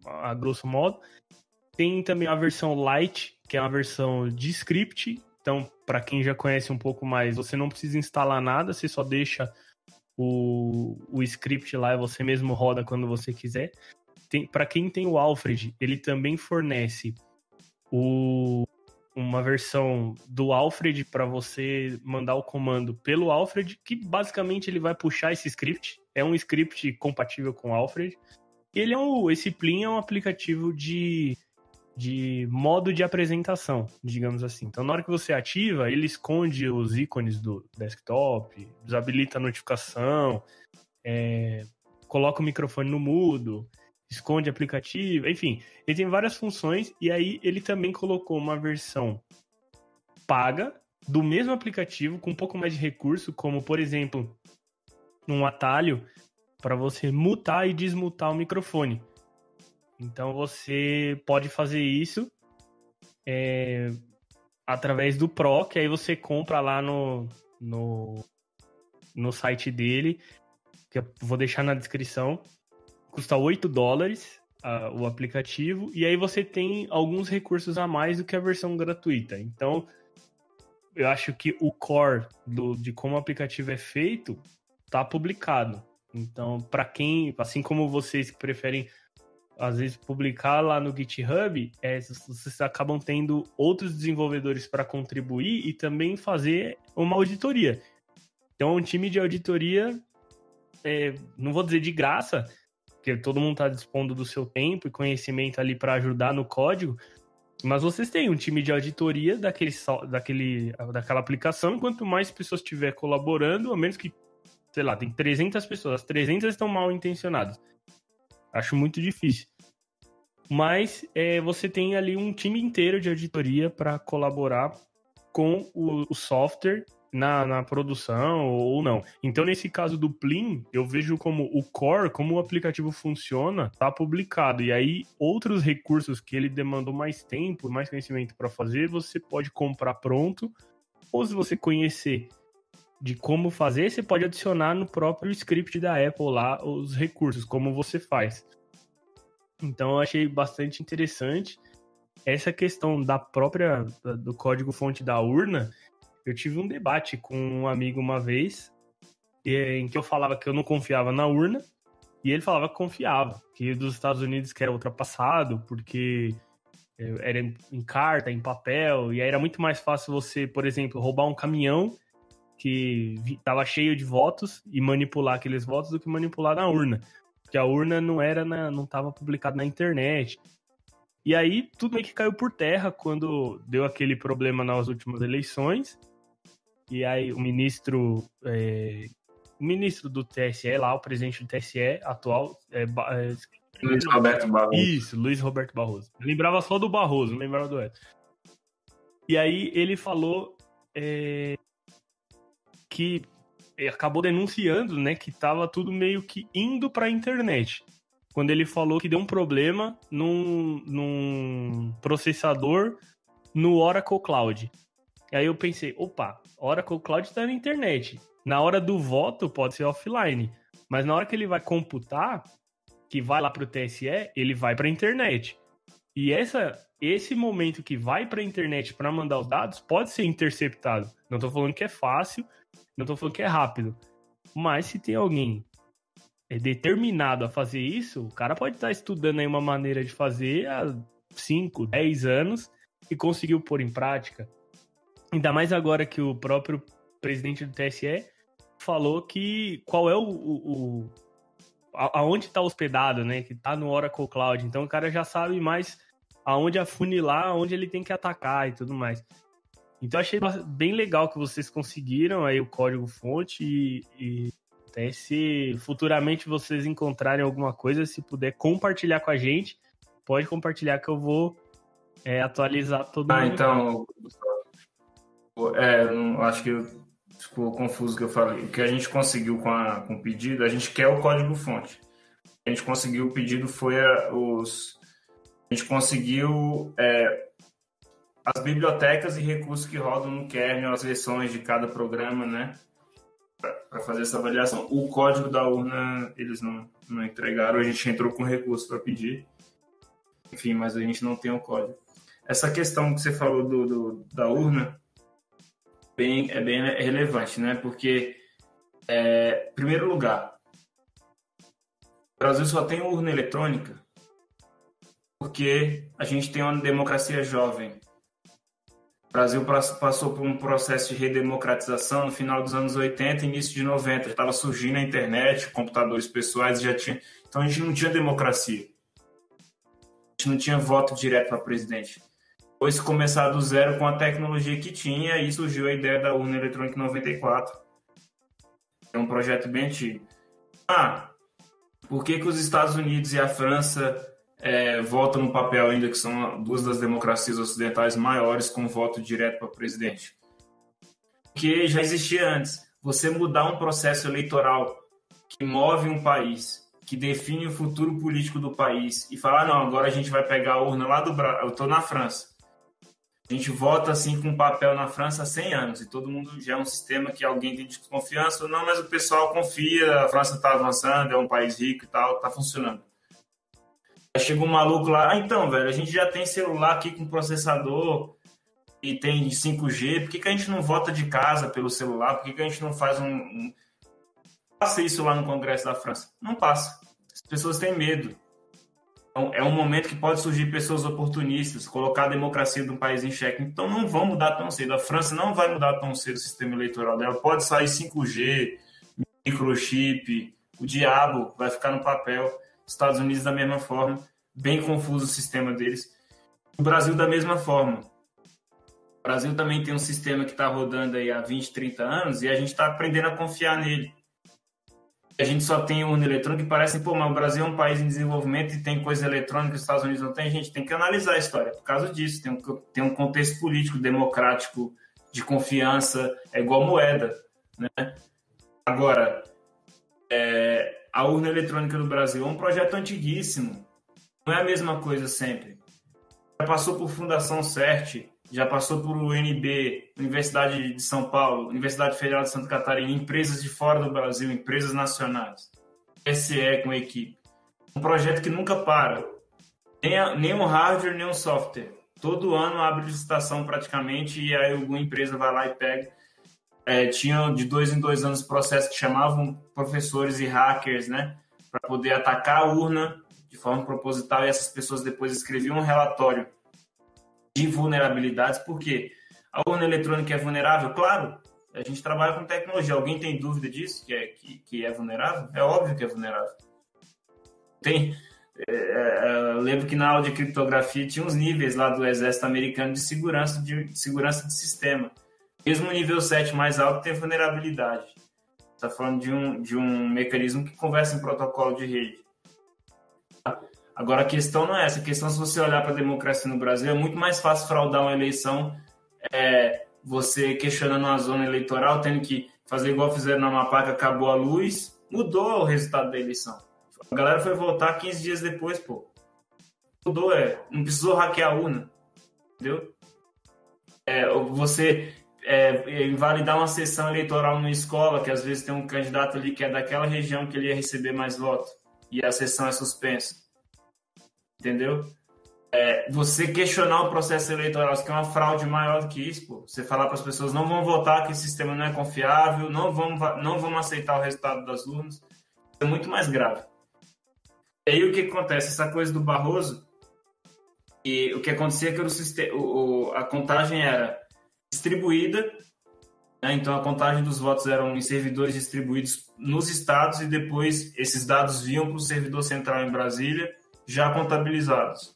a grosso modo. Tem também a versão Lite, que é uma versão de script. Então, para quem já conhece um pouco mais, você não precisa instalar nada, você só deixa o script lá e você mesmo roda quando você quiser. Para quem tem o Alfred, ele também fornece uma versão do Alfred para você mandar o comando pelo Alfred, que basicamente ele vai puxar esse script. É um script compatível com o Alfred. Esse Plin é um aplicativo de modo de apresentação, digamos assim. Então, na hora que você ativa, ele esconde os ícones do desktop, desabilita a notificação, coloca o microfone no mudo, esconde aplicativo, enfim. Ele tem várias funções e aí ele também colocou uma versão paga do mesmo aplicativo com um pouco mais de recurso, como, por exemplo, um atalho para você mutar e desmutar o microfone. Então você pode fazer isso através do Pro, que aí você compra lá no site dele, que eu vou deixar na descrição. Custa $8 o aplicativo, e aí você tem alguns recursos a mais do que a versão gratuita. Então, eu acho que o core de como o aplicativo é feito está publicado. Então, para quem, assim como vocês que preferem às vezes publicar lá no GitHub, vocês acabam tendo outros desenvolvedores para contribuir e também fazer uma auditoria. Então, um time de auditoria, não vou dizer de graça, porque todo mundo está dispondo do seu tempo e conhecimento ali para ajudar no código, mas vocês têm um time de auditoria daquela aplicação, e quanto mais pessoas estiver colaborando, a menos que, sei lá, tem 300 pessoas, as 300 estão mal intencionadas. Acho muito difícil. Mas você tem ali um time inteiro de auditoria para colaborar com o software na produção ou não. Então, nesse caso do Plin, eu vejo como o core, como o aplicativo funciona, está publicado. E aí, outros recursos que ele demandou mais tempo, mais conhecimento para fazer, você pode comprar pronto. Ou se você conhecer de como fazer, você pode adicionar no próprio script da Apple lá os recursos, como você faz. Então eu achei bastante interessante essa questão do código-fonte da urna. Eu tive um debate com um amigo uma vez, em que eu falava que eu não confiava na urna, e ele falava que confiava, que dos Estados Unidos que era ultrapassado, porque era em carta, em papel, e aí era muito mais fácil você, por exemplo, roubar um caminhão que estava cheio de votos e manipular aqueles votos do que manipular na urna. Porque a urna não estava publicada na internet. E aí tudo meio que caiu por terra quando deu aquele problema nas últimas eleições. E aí o ministro do TSE lá, o presidente do TSE atual... Luiz Roberto Barroso. Isso, Luiz Roberto Barroso. Eu lembrava só do Barroso, não lembrava do Edson. E aí ele falou que acabou denunciando, né, que tava tudo meio que indo pra internet. Quando ele falou que deu um problema num processador no Oracle Cloud. E aí eu pensei, Oracle Cloud tá na internet. Na hora do voto pode ser offline. Mas na hora que ele vai computar, que vai lá pro TSE, ele vai pra internet. E esse momento que vai pra internet para mandar os dados pode ser interceptado. Não tô falando que é fácil, não tô falando que é rápido. Mas se tem alguém determinado a fazer isso, o cara pode estar estudando aí uma maneira de fazer há 5, 10 anos e conseguiu pôr em prática. Ainda mais agora que o próprio presidente do TSE falou que qual é aonde está hospedado, né? Que tá no Oracle Cloud. Então o cara já sabe mais aonde afunilar, aonde ele tem que atacar e tudo mais. Então achei bem legal que vocês conseguiram aí o código-fonte e até se futuramente vocês encontrarem alguma coisa, se puder compartilhar com a gente, pode compartilhar que eu vou atualizar todo mundo. Então, Acho que ficou confuso o que eu falei. O que a gente conseguiu com o pedido, a gente quer o código-fonte. A gente conseguiu o pedido foi a gente conseguiu as bibliotecas e recursos que rodam no kernel, as versões de cada programa, né? Para fazer essa avaliação. O código da urna, eles não entregaram, a gente entrou com recurso para pedir. Enfim, mas a gente não tem o código. Essa questão que você falou da urna é bem relevante, né? Porque, em primeiro lugar, o Brasil só tem urna eletrônica porque a gente tem uma democracia jovem. O Brasil passou por um processo de redemocratização no final dos anos 80 e início de 90. Estava surgindo a internet, computadores pessoais, então a gente não tinha democracia. A gente não tinha voto direto para presidente. Depois começar do zero com a tecnologia que tinha, e surgiu a ideia da urna eletrônica em 94. É um projeto bem antigo. Por que os Estados Unidos e a França votam no papel ainda, que são duas das democracias ocidentais maiores com voto direto para presidente? Porque já existia antes. Você mudar um processo eleitoral que move um país, que define o futuro político do país, e falar, não, agora a gente vai pegar a urna lá do Brasil. Eu estou na França. A gente vota assim com papel na França há 100 anos, e todo mundo já é um sistema que alguém tem desconfiança. Não, mas o pessoal confia, a França está avançando, é um país rico e tal, está funcionando. Aí chega um maluco lá, então, velho, a gente já tem celular aqui com processador e tem 5G, por que a gente não vota de casa pelo celular? Por que a gente não faz Passa isso lá no Congresso da França? Não passa. As pessoas têm medo. Então, é um momento que pode surgir pessoas oportunistas, colocar a democracia do país em xeque. Então, não vão mudar tão cedo. A França não vai mudar tão cedo o sistema eleitoral dela. Pode sair 5G, microchip, o diabo vai ficar no papel. Estados Unidos da mesma forma. Bem confuso o sistema deles. O Brasil da mesma forma. O Brasil também tem um sistema que está rodando aí há 20, 30 anos e a gente está aprendendo a confiar nele. A gente só tem urna eletrônica e parece, mas o Brasil é um país em desenvolvimento e tem coisa eletrônica que os Estados Unidos não tem. A gente tem que analisar a história por causa disso. Tem um contexto político, democrático, de confiança, é igual moeda, né? Agora, a urna eletrônica do Brasil é um projeto antiguíssimo. Não é a mesma coisa sempre. Já passou por Fundação CERT, já passou por UNB, Universidade de São Paulo, Universidade Federal de Santa Catarina, empresas de fora do Brasil, empresas nacionais, SE com equipe. Um projeto que nunca para. Nem um hardware, nem um software. Todo ano abre licitação praticamente e aí alguma empresa vai lá e pega. Tinha de 2 em 2 anos processos que chamavam professores e hackers, né, para poder atacar a urna de forma proposital, e essas pessoas depois escreviam um relatório de vulnerabilidades. Por quê? A urna eletrônica é vulnerável? Claro, a gente trabalha com tecnologia. Alguém tem dúvida disso, que é vulnerável? É óbvio que é vulnerável. Eu lembro que na aula de criptografia tinha uns níveis lá do exército americano de segurança de sistema. Mesmo o nível 7 mais alto tem vulnerabilidade. Está falando de um mecanismo que conversa em protocolo de rede. Agora, a questão não é essa. A questão, se você olhar para a democracia no Brasil, é muito mais fácil fraudar uma eleição, você questionando uma zona eleitoral, tendo que fazer igual fizeram na Amapá, que acabou a luz, mudou o resultado da eleição. A galera foi votar 15 dias depois, pô. Mudou, não precisou hackear a urna, entendeu? Você invalidar uma sessão eleitoral numa escola, que às vezes tem um candidato ali que é daquela região que ele ia receber mais votos, e a sessão é suspensa. Entendeu? Você questionar o processo eleitoral, isso que é uma fraude maior do que isso, pô. Você falar para as pessoas, não vão votar, que esse sistema não é confiável, não vão aceitar o resultado das urnas, é muito mais grave. E aí o que acontece? Essa coisa do Barroso, e o que acontecia é que a contagem era distribuída, né? Então a contagem dos votos eram em servidores distribuídos nos estados e depois esses dados vinham para o servidor central em Brasília, já contabilizados.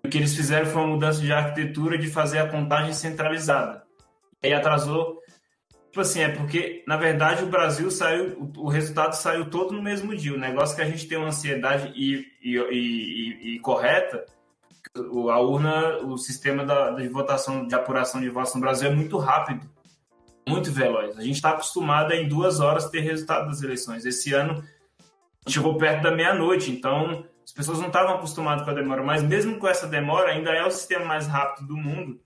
O que eles fizeram foi uma mudança de arquitetura de fazer a contagem centralizada. E aí atrasou. Tipo assim, porque, na verdade, o Brasil o resultado saiu todo no mesmo dia. O negócio é que a gente tem uma ansiedade e correta, A urna, o sistema de votação, de apuração de votos no Brasil é muito rápido, muito veloz. A gente está acostumado a, em 2 horas, ter resultado das eleições. Esse ano chegou perto da meia-noite, então as pessoas não estavam acostumadas com a demora, mas mesmo com essa demora, ainda é o sistema mais rápido do mundo.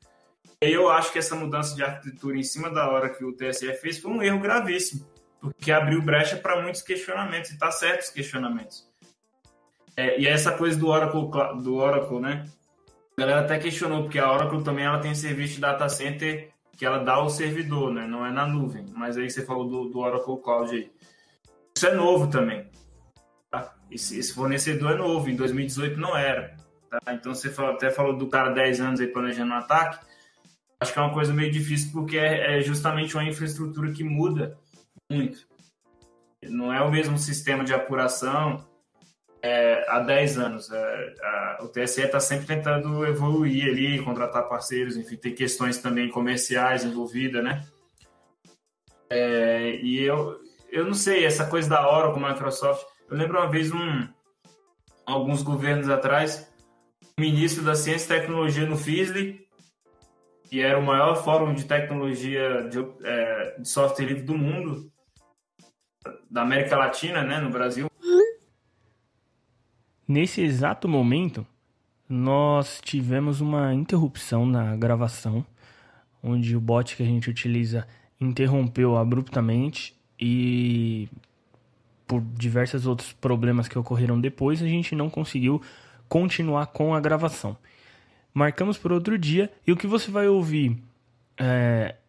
E eu acho que essa mudança de arquitetura em cima da hora que o TSE fez foi um erro gravíssimo, porque abriu brecha para muitos questionamentos, e está certo os questionamentos. E essa coisa do Oracle, né? A galera até questionou, porque a Oracle também ela tem serviço de data center que ela dá ao servidor, né? Não é na nuvem. Mas aí você falou do Oracle Cloud aí. Isso é novo também. Tá? Esse fornecedor é novo, em 2018 não era. Tá? Então você até falou do cara 10 anos aí planejando um ataque. Acho que é uma coisa meio difícil, porque é justamente uma infraestrutura que muda muito. Não é o mesmo sistema de apuração há 10 anos. O TSE está sempre tentando evoluir ali, contratar parceiros, enfim, tem questões também comerciais envolvidas, né? E eu não sei, essa coisa da Oracle com a Microsoft, eu lembro uma vez, alguns governos atrás, o ministro da Ciência e Tecnologia no FISLE, que era o maior fórum de tecnologia de software livre do mundo, da América Latina, né, no Brasil. Nesse exato momento, nós tivemos uma interrupção na gravação, onde o bot que a gente utiliza interrompeu abruptamente e por diversos outros problemas que ocorreram depois, a gente não conseguiu continuar com a gravação. Marcamos por outro dia e o que você vai ouvir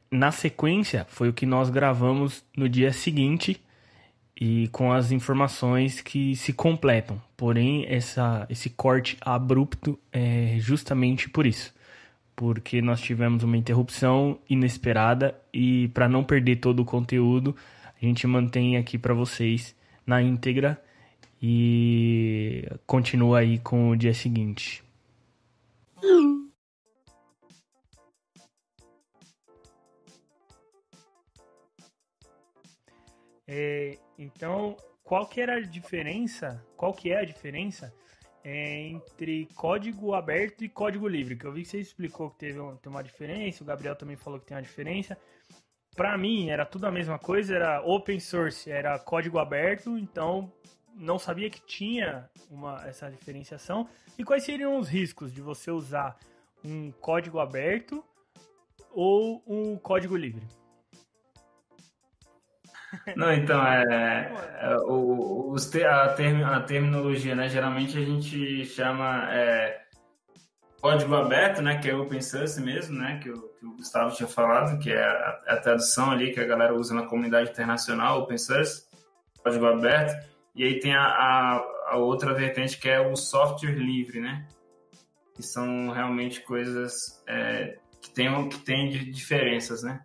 na sequência foi o que nós gravamos no dia seguinte e com as informações que se completam. Porém, esse corte abrupto é justamente por isso. Porque nós tivemos uma interrupção inesperada e para não perder todo o conteúdo, a gente mantém aqui para vocês na íntegra e continua aí com o dia seguinte. Então, qual que é a diferença entre código aberto e código livre? Que eu vi que você explicou que tem uma diferença, o Gabriel também falou que tem uma diferença. Para mim, era tudo a mesma coisa, era open source, era código aberto, então não sabia que tinha essa diferenciação. E quais seriam os riscos de você usar um código aberto ou um código livre? Não, então, a terminologia, né? Geralmente a gente chama código aberto, né? Que é open source mesmo, né? Que o Gustavo tinha falado, que é a tradução ali que a galera usa na comunidade internacional, open source, código aberto. E aí tem a outra vertente que é o software livre, né? Que são realmente coisas que tem de diferenças, né?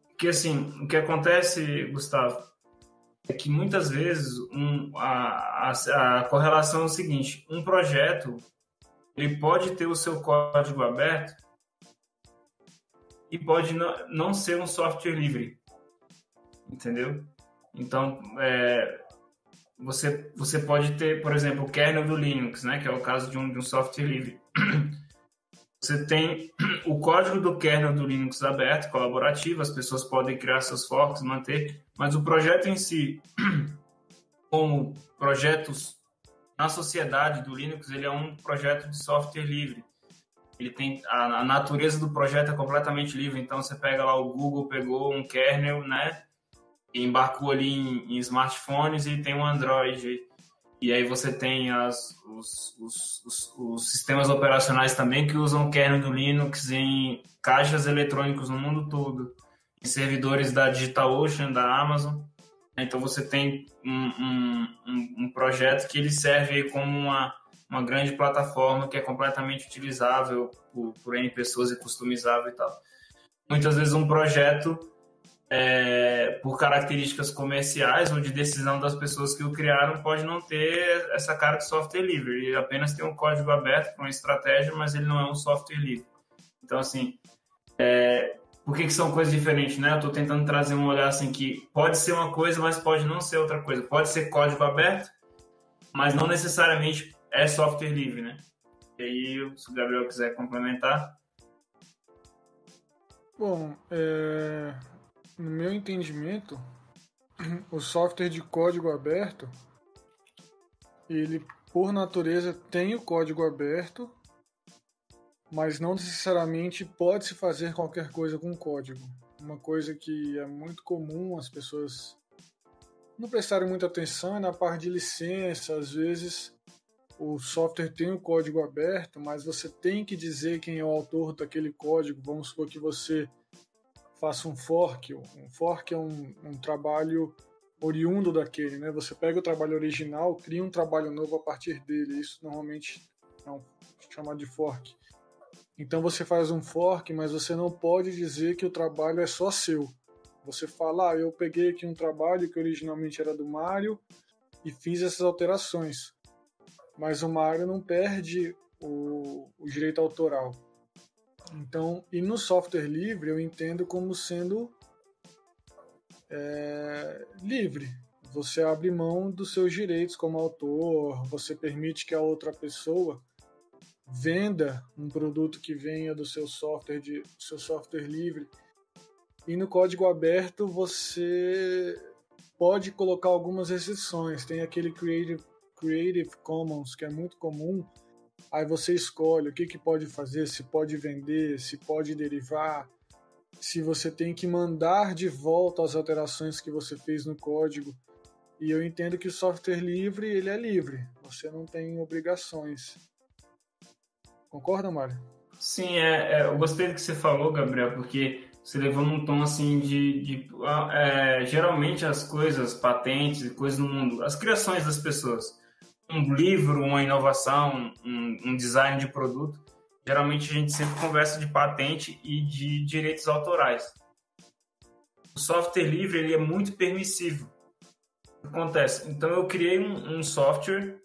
Porque, assim, o que acontece, Gustavo, é que muitas vezes a correlação é o seguinte: um projeto ele pode ter o seu código aberto e pode não ser um software livre, entendeu? Então, você pode ter, por exemplo, o kernel do Linux, né, que é o caso de um software livre. Você tem o código do kernel do Linux aberto, colaborativo, as pessoas podem criar seus forks, manter, mas o projeto em si, como projetos na sociedade do Linux, ele é um projeto de software livre. Ele tem a natureza do projeto é completamente livre, então você pega lá, o Google pegou um kernel, né, e embarcou ali em smartphones e tem um Android. E aí você tem os sistemas operacionais também que usam o kernel do Linux em caixas eletrônicos no mundo todo, em servidores da DigitalOcean, da Amazon. Então você tem um projeto que ele serve como uma grande plataforma que é completamente utilizável por N pessoas e customizável e tal. Muitas vezes um projeto por características comerciais ou de decisão das pessoas que o criaram, pode não ter essa cara de software livre. Ele apenas tem um código aberto com uma estratégia, mas ele não é um software livre. Então, assim, por que são coisas diferentes, né? Eu estou tentando trazer um olhar assim que pode ser uma coisa, mas pode não ser outra coisa. Pode ser código aberto, mas não necessariamente é software livre, né? E aí, se o Gabriel quiser complementar. Bom, no meu entendimento, o software de código aberto, ele, por natureza, tem o código aberto, mas não necessariamente pode-se fazer qualquer coisa com código. Uma coisa que é muito comum as pessoas não prestarem muita atenção é na parte de licença. Às vezes o software tem o código aberto, mas você tem que dizer quem é o autor daquele código. Vamos supor que você faça um fork. Um fork é um trabalho oriundo daquele, né? Você pega o trabalho original, cria um trabalho novo a partir dele. Isso normalmente é chamado de fork. Então você faz um fork, mas você não pode dizer que o trabalho é só seu. Você fala, eu peguei aqui um trabalho que originalmente era do Mário e fiz essas alterações. Mas o Mário não perde o direito autoral. Então, e no software livre eu entendo como sendo livre. Você abre mão dos seus direitos como autor, você permite que a outra pessoa venda um produto que venha do seu software livre. E no código aberto você pode colocar algumas restrições. Tem aquele Creative Commons, que é muito comum. Aí você escolhe o que pode fazer, se pode vender, se pode derivar, se você tem que mandar de volta as alterações que você fez no código. E eu entendo que o software livre, ele é livre. Você não tem obrigações. Concorda, Mário? Sim, eu gostei do que você falou, Gabriel, porque você levou num tom assim geralmente as coisas, patentes, coisas no mundo, as criações das pessoas, um livro, uma inovação, um design de produto, geralmente a gente sempre conversa de patente e de direitos autorais. O software livre, ele é muito permissivo. O que acontece? Então eu criei um software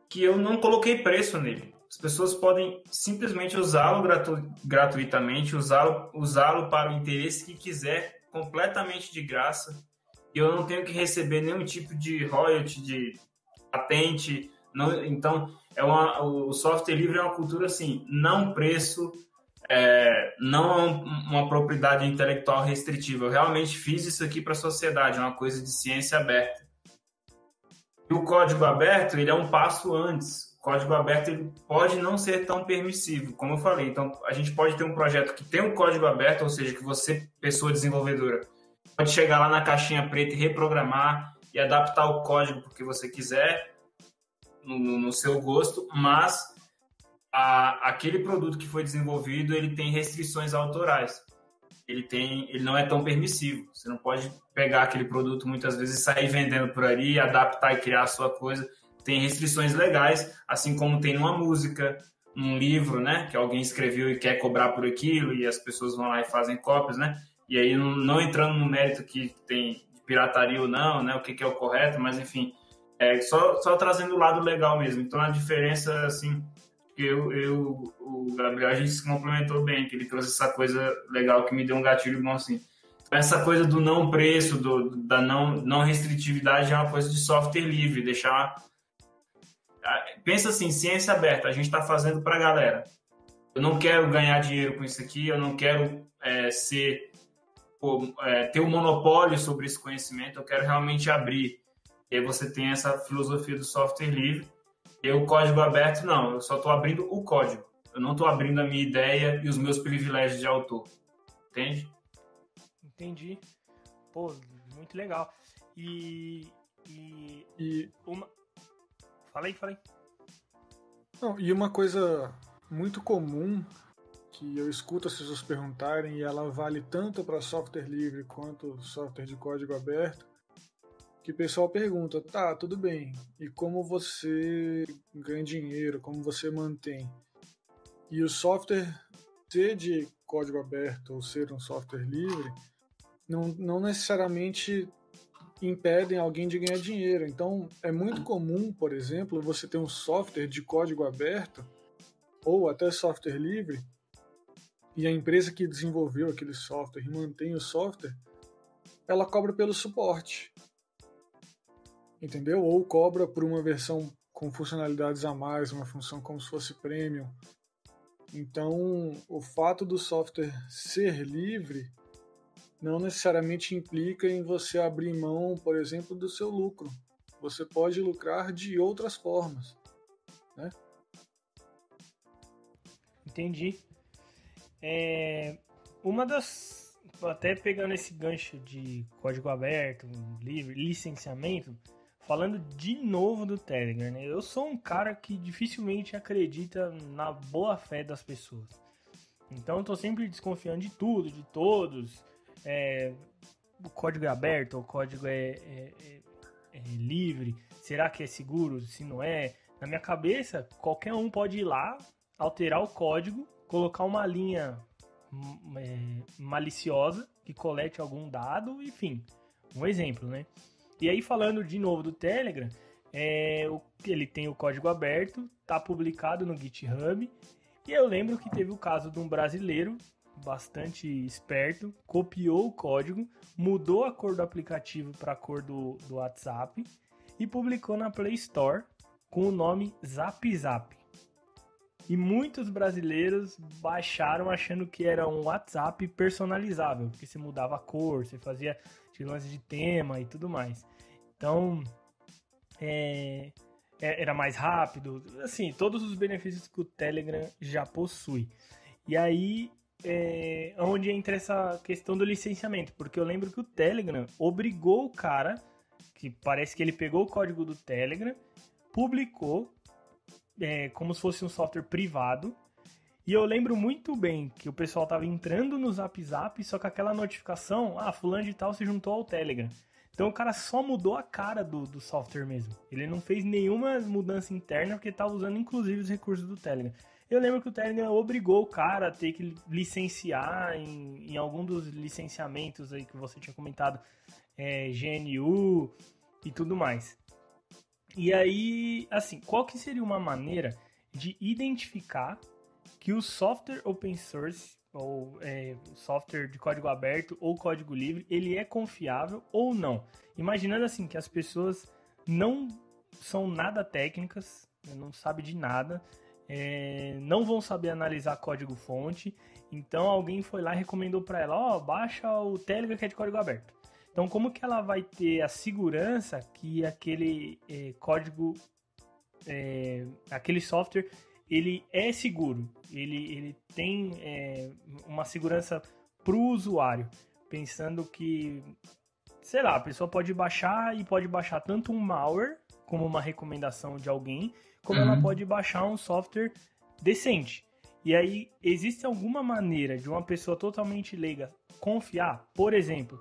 que eu não coloquei preço nele. As pessoas podem simplesmente usá-lo gratuitamente, usá-lo para o interesse que quiser, completamente de graça. E eu não tenho que receber nenhum tipo de royalty, de patente. Não, então, o software livre é uma cultura assim, não preço, não uma propriedade intelectual restritiva. Eu realmente fiz isso aqui para a sociedade, é uma coisa de ciência aberta. E o código aberto, ele é um passo antes. O código aberto ele pode não ser tão permissivo, como eu falei. Então, a gente pode ter um projeto que tem um código aberto, ou seja, que você, pessoa desenvolvedora, pode chegar lá na caixinha preta e reprogramar e adaptar o código porque você quiser, no seu gosto, mas aquele produto que foi desenvolvido, ele tem restrições autorais. Ele não é tão permissivo. Você não pode pegar aquele produto muitas vezes e sair vendendo por ali, adaptar e criar a sua coisa. Tem restrições legais, assim como tem numa música, num livro, né, que alguém escreveu e quer cobrar por aquilo e as pessoas vão lá e fazem cópias, né? E aí não entrando no mérito que tem de pirataria ou não, né, o que é o correto, mas enfim, só trazendo o lado legal mesmo. Então a diferença, assim, o Gabriel, a gente se complementou bem, que ele trouxe essa coisa legal que me deu um gatilho bom, assim. Essa coisa do não preço, da não restritividade é uma coisa de software livre, deixar... Pensa assim, ciência aberta, a gente está fazendo para a galera. Eu não quero ganhar dinheiro com isso aqui, eu não quero ter um monopólio sobre esse conhecimento, eu quero realmente abrir. E aí você tem essa filosofia do software livre. E o código aberto, não, eu só estou abrindo o código. Eu não estou abrindo a minha ideia e os meus privilégios de autor. Entende? Entendi. Pô, muito legal. E uma... Fala aí. Não, e uma coisa muito comum que eu escuto as pessoas perguntarem, e ela vale tanto para software livre quanto software de código aberto, que o pessoal pergunta, tá, tudo bem, e como você ganha dinheiro, como você mantém? E o software ser de código aberto ou ser um software livre, não necessariamente impedem alguém de ganhar dinheiro. Então, é muito comum, por exemplo, você ter um software de código aberto ou até software livre e a empresa que desenvolveu aquele software e mantém o software, ela cobra pelo suporte. Entendeu? Ou cobra por uma versão com funcionalidades a mais, uma função como se fosse premium. Então, o fato do software ser livre não necessariamente implica em você abrir mão, por exemplo, do seu lucro. Você pode lucrar de outras formas, né? Entendi. Até pegando esse gancho de código aberto, livre, licenciamento, falando de novo do Telegram, né? Eu sou um cara que dificilmente acredita na boa fé das pessoas. Então eu tô sempre desconfiando de tudo, de todos. O código é aberto, o código é livre, será que é seguro, se não é? Na minha cabeça, qualquer um pode ir lá, alterar o código, colocar uma linha maliciosa que colete algum dado, enfim, um exemplo, né? E aí, falando de novo do Telegram, ele tem o código aberto, tá publicado no GitHub, e eu lembro que teve o caso de um brasileiro bastante esperto, copiou o código, mudou a cor do aplicativo para a cor do WhatsApp e publicou na Play Store com o nome Zap Zap. E muitos brasileiros baixaram achando que era um WhatsApp personalizável, porque você mudava a cor, você fazia lance de tema e tudo mais. Então, era mais rápido, assim, todos os benefícios que o Telegram já possui. E aí, onde entra essa questão do licenciamento, porque eu lembro que o Telegram obrigou o cara, que parece que ele pegou o código do Telegram, publicou, como se fosse um software privado, e eu lembro muito bem que o pessoal tava entrando no Zap Zap, só com aquela notificação, fulano de tal se juntou ao Telegram. Então o cara só mudou a cara do software mesmo. Ele não fez nenhuma mudança interna, porque estava usando inclusive os recursos do Telegram. Eu lembro que o Telegram obrigou o cara a ter que licenciar em algum dos licenciamentos aí que você tinha comentado, GNU e tudo mais. E aí, assim, qual que seria uma maneira de identificar que o software open source, ou software de código aberto ou código livre, ele é confiável ou não? Imaginando assim, que as pessoas não são nada técnicas, não sabem de nada, não vão saber analisar código-fonte, então alguém foi lá e recomendou para ela, baixa o Telegram que é de código aberto. Então, como que ela vai ter a segurança que aquele código, aquele software, ele é seguro, ele tem uma segurança para o usuário, pensando que, sei lá, a pessoa pode baixar e pode baixar tanto um malware, como uma recomendação de alguém, como ela pode baixar um software decente. E aí, existe alguma maneira de uma pessoa totalmente leiga confiar? Por exemplo,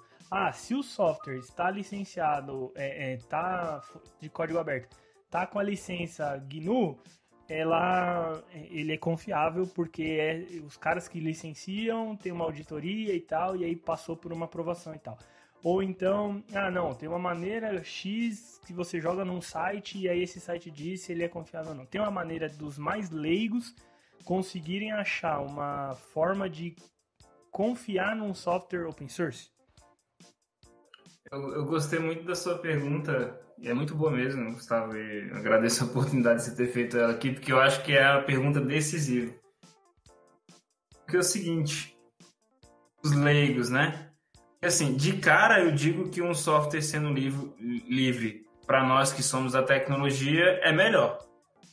se o software está licenciado, está de código aberto, está com a licença GNU, ele é confiável porque os caras que licenciam tem uma auditoria e tal, e aí passou por uma aprovação e tal. Ou então, não, tem uma maneira X que você joga num site e aí esse site diz se ele é confiável ou não. Tem uma maneira dos mais leigos conseguirem achar uma forma de confiar num software open source? Eu gostei muito da sua pergunta, e é muito boa mesmo, Gustavo, e agradeço a oportunidade de você ter feito ela aqui, porque eu acho que é a pergunta decisiva. Porque é o seguinte, os leigos, né? Assim, de cara eu digo que um software sendo livre para nós que somos da tecnologia é melhor,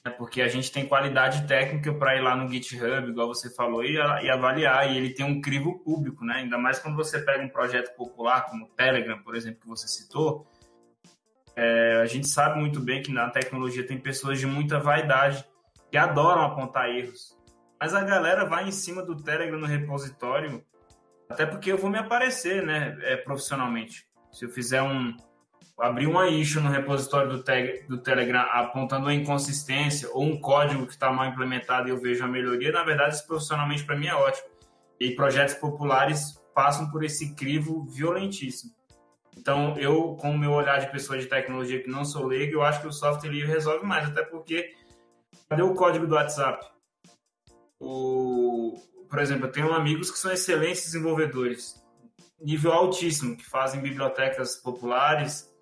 né? Porque a gente tem qualidade técnica para ir lá no GitHub, igual você falou, e avaliar, e ele tem um crivo público, né? Ainda mais quando você pega um projeto popular como o Telegram, por exemplo, que você citou, a gente sabe muito bem que na tecnologia tem pessoas de muita vaidade que adoram apontar erros, mas a galera vai em cima do Telegram no repositório, até porque eu vou me aparecer, né, profissionalmente. Se eu fizer abrir uma issue no repositório do Telegram apontando uma inconsistência ou um código que está mal implementado e eu vejo a melhoria, na verdade, isso profissionalmente para mim é ótimo. E projetos populares passam por esse crivo violentíssimo. Então, eu, com o meu olhar de pessoa de tecnologia que não sou leigo, eu acho que o software livre resolve mais, até porque cadê o código do WhatsApp? Por exemplo, eu tenho amigos que são excelentes desenvolvedores, nível altíssimo, que fazem bibliotecas populares,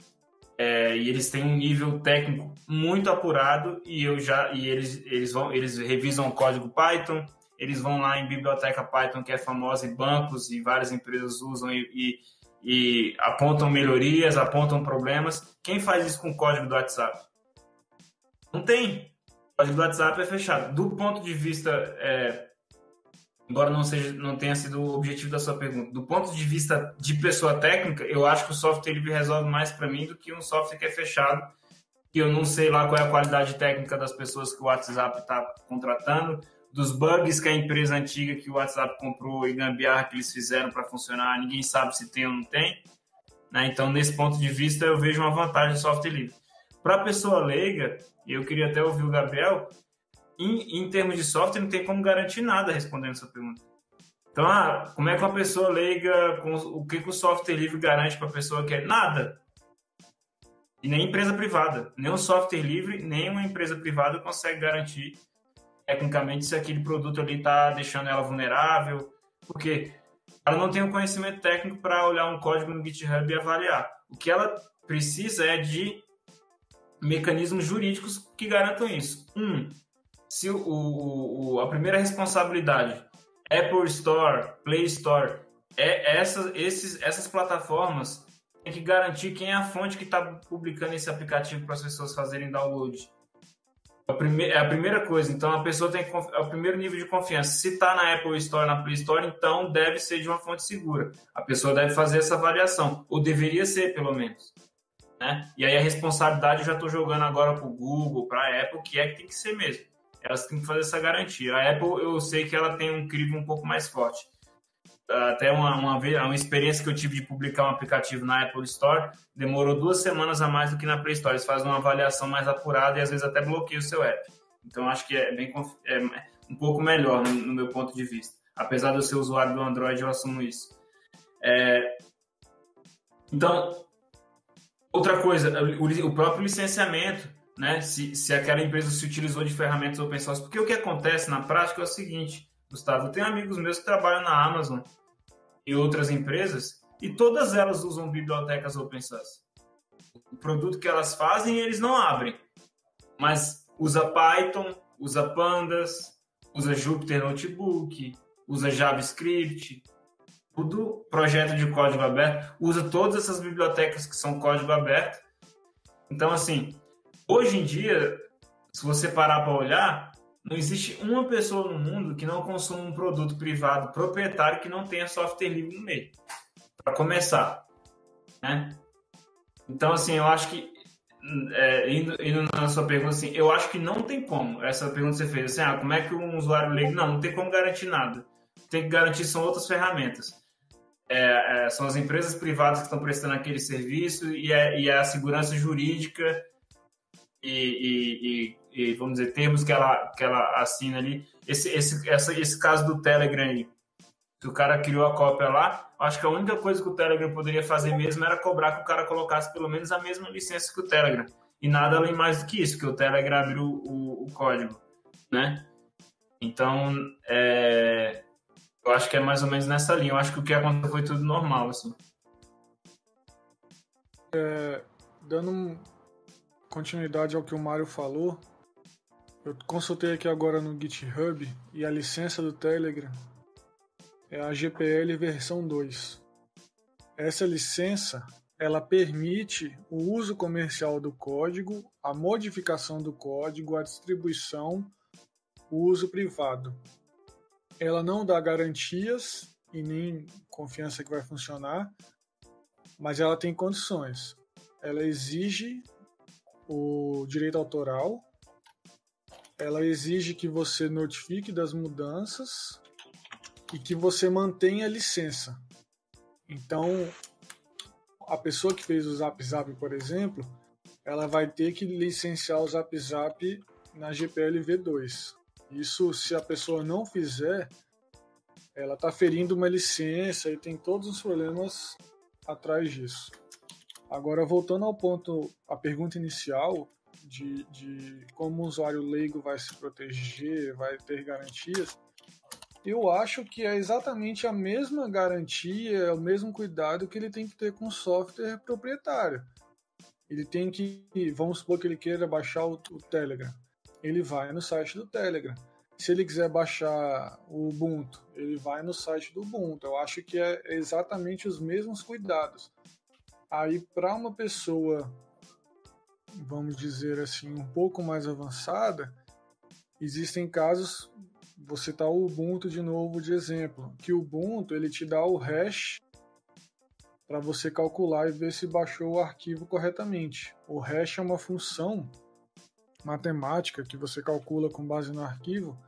e eles têm um nível técnico muito apurado e eles revisam o código Python, eles vão lá em biblioteca Python, que é famosa em bancos e várias empresas usam e apontam melhorias, apontam problemas. Quem faz isso com o código do WhatsApp? Não tem. O código do WhatsApp é fechado. Do ponto de vista, embora não tenha sido o objetivo da sua pergunta, do ponto de vista de pessoa técnica, eu acho que o software livre resolve mais para mim do que um software que é fechado, que eu não sei lá qual é a qualidade técnica das pessoas que o WhatsApp está contratando, dos bugs que a empresa antiga que o WhatsApp comprou e gambiarra que eles fizeram para funcionar, ninguém sabe se tem ou não tem. Né? Então, nesse ponto de vista, eu vejo uma vantagem do software livre. Para a pessoa leiga, e eu queria até ouvir o Gabriel, em termos de software, não tem como garantir nada respondendo essa pergunta. Então, como é que uma pessoa leiga, o que o software livre garante para a pessoa que é? Nada. E nem empresa privada. Nem o software livre, nem uma empresa privada consegue garantir tecnicamente se aquele produto ali está deixando ela vulnerável, porque ela não tem o conhecimento técnico para olhar um código no GitHub e avaliar. O que ela precisa é de mecanismos jurídicos que garantam isso. Se a primeira responsabilidade, Apple Store, Play Store, essas plataformas têm que garantir quem é a fonte que está publicando esse aplicativo para as pessoas fazerem download. É a primeira coisa. Então, a pessoa tem o primeiro nível de confiança. Se está na Apple Store, na Play Store, então deve ser de uma fonte segura. A pessoa deve fazer essa avaliação, ou deveria ser, pelo menos. Né? E aí a responsabilidade eu já estou jogando agora para o Google, para a Apple, que tem que ser mesmo. Elas têm que fazer essa garantia. A Apple, eu sei que ela tem um crivo um pouco mais forte. Até uma experiência que eu tive de publicar um aplicativo na Apple Store demorou 2 semanas a mais do que na Play Store. Eles fazem uma avaliação mais apurada e às vezes até bloqueiam o seu app. Então acho que é um pouco melhor no meu ponto de vista. Apesar de eu ser usuário do Android, eu assumo isso. Então, outra coisa, o próprio licenciamento, né? Se aquela empresa se utilizou de ferramentas open source. Porque o que acontece na prática é o seguinte, Gustavo, eu tenho amigos meus que trabalham na Amazon e outras empresas e todas elas usam bibliotecas open source. O produto que elas fazem, eles não abrem, mas usa Python, usa Pandas, usa Jupyter Notebook, usa JavaScript, tudo projeto de código aberto, usa todas essas bibliotecas que são código aberto. Então, assim, hoje em dia, se você parar para olhar, não existe uma pessoa no mundo que não consuma um produto privado proprietário que não tenha software livre no meio. Para começar. Né? Então, assim, eu acho que, indo na sua pergunta, assim, eu acho que não tem como. Essa pergunta que você fez, assim, como é que um usuário leigo... Não tem como garantir nada. Tem que garantir são outras ferramentas. São as empresas privadas que estão prestando aquele serviço e a segurança jurídica e vamos dizer, termos que ela assina ali. Esse caso do Telegram aí, que o cara criou a cópia lá, acho que a única coisa que o Telegram poderia fazer mesmo era cobrar que o cara colocasse pelo menos a mesma licença que o Telegram. E nada além mais do que isso, que o Telegram abriu o código, né? Então, eu acho que é mais ou menos nessa linha. Eu acho que o que aconteceu foi tudo normal, assim. Dando continuidade ao que o Mário falou, eu consultei aqui agora no GitHub e a licença do Telegram é a GPL versão 2. Essa licença, ela permite o uso comercial do código, a modificação do código, a distribuição, o uso privado. Ela não dá garantias e nem confiança que vai funcionar, mas ela tem condições. Ela exige o direito autoral, ela exige que você notifique das mudanças e que você mantenha a licença. Então, a pessoa que fez o Zap, por exemplo, ela vai ter que licenciar o Zap na GPL v2. Isso, se a pessoa não fizer, ela está ferindo uma licença e tem todos os problemas atrás disso. Agora, voltando ao ponto, a pergunta inicial de como o usuário leigo vai se proteger, vai ter garantias, eu acho que é exatamente a mesma garantia, o mesmo cuidado que ele tem que ter com o software proprietário. ele tem que, vamos supor que ele queira baixar o Telegram, ele vai no site do Telegram. Se ele quiser baixar o Ubuntu, ele vai no site do Ubuntu. Eu acho que é exatamente os mesmos cuidados. Aí, para uma pessoa, vamos dizer assim, um pouco mais avançada, existem casos, vou citar o Ubuntu de novo de exemplo, que o Ubuntu ele te dá o hash para você calcular e ver se baixou o arquivo corretamente. O hash é uma função matemática que você calcula com base no arquivo,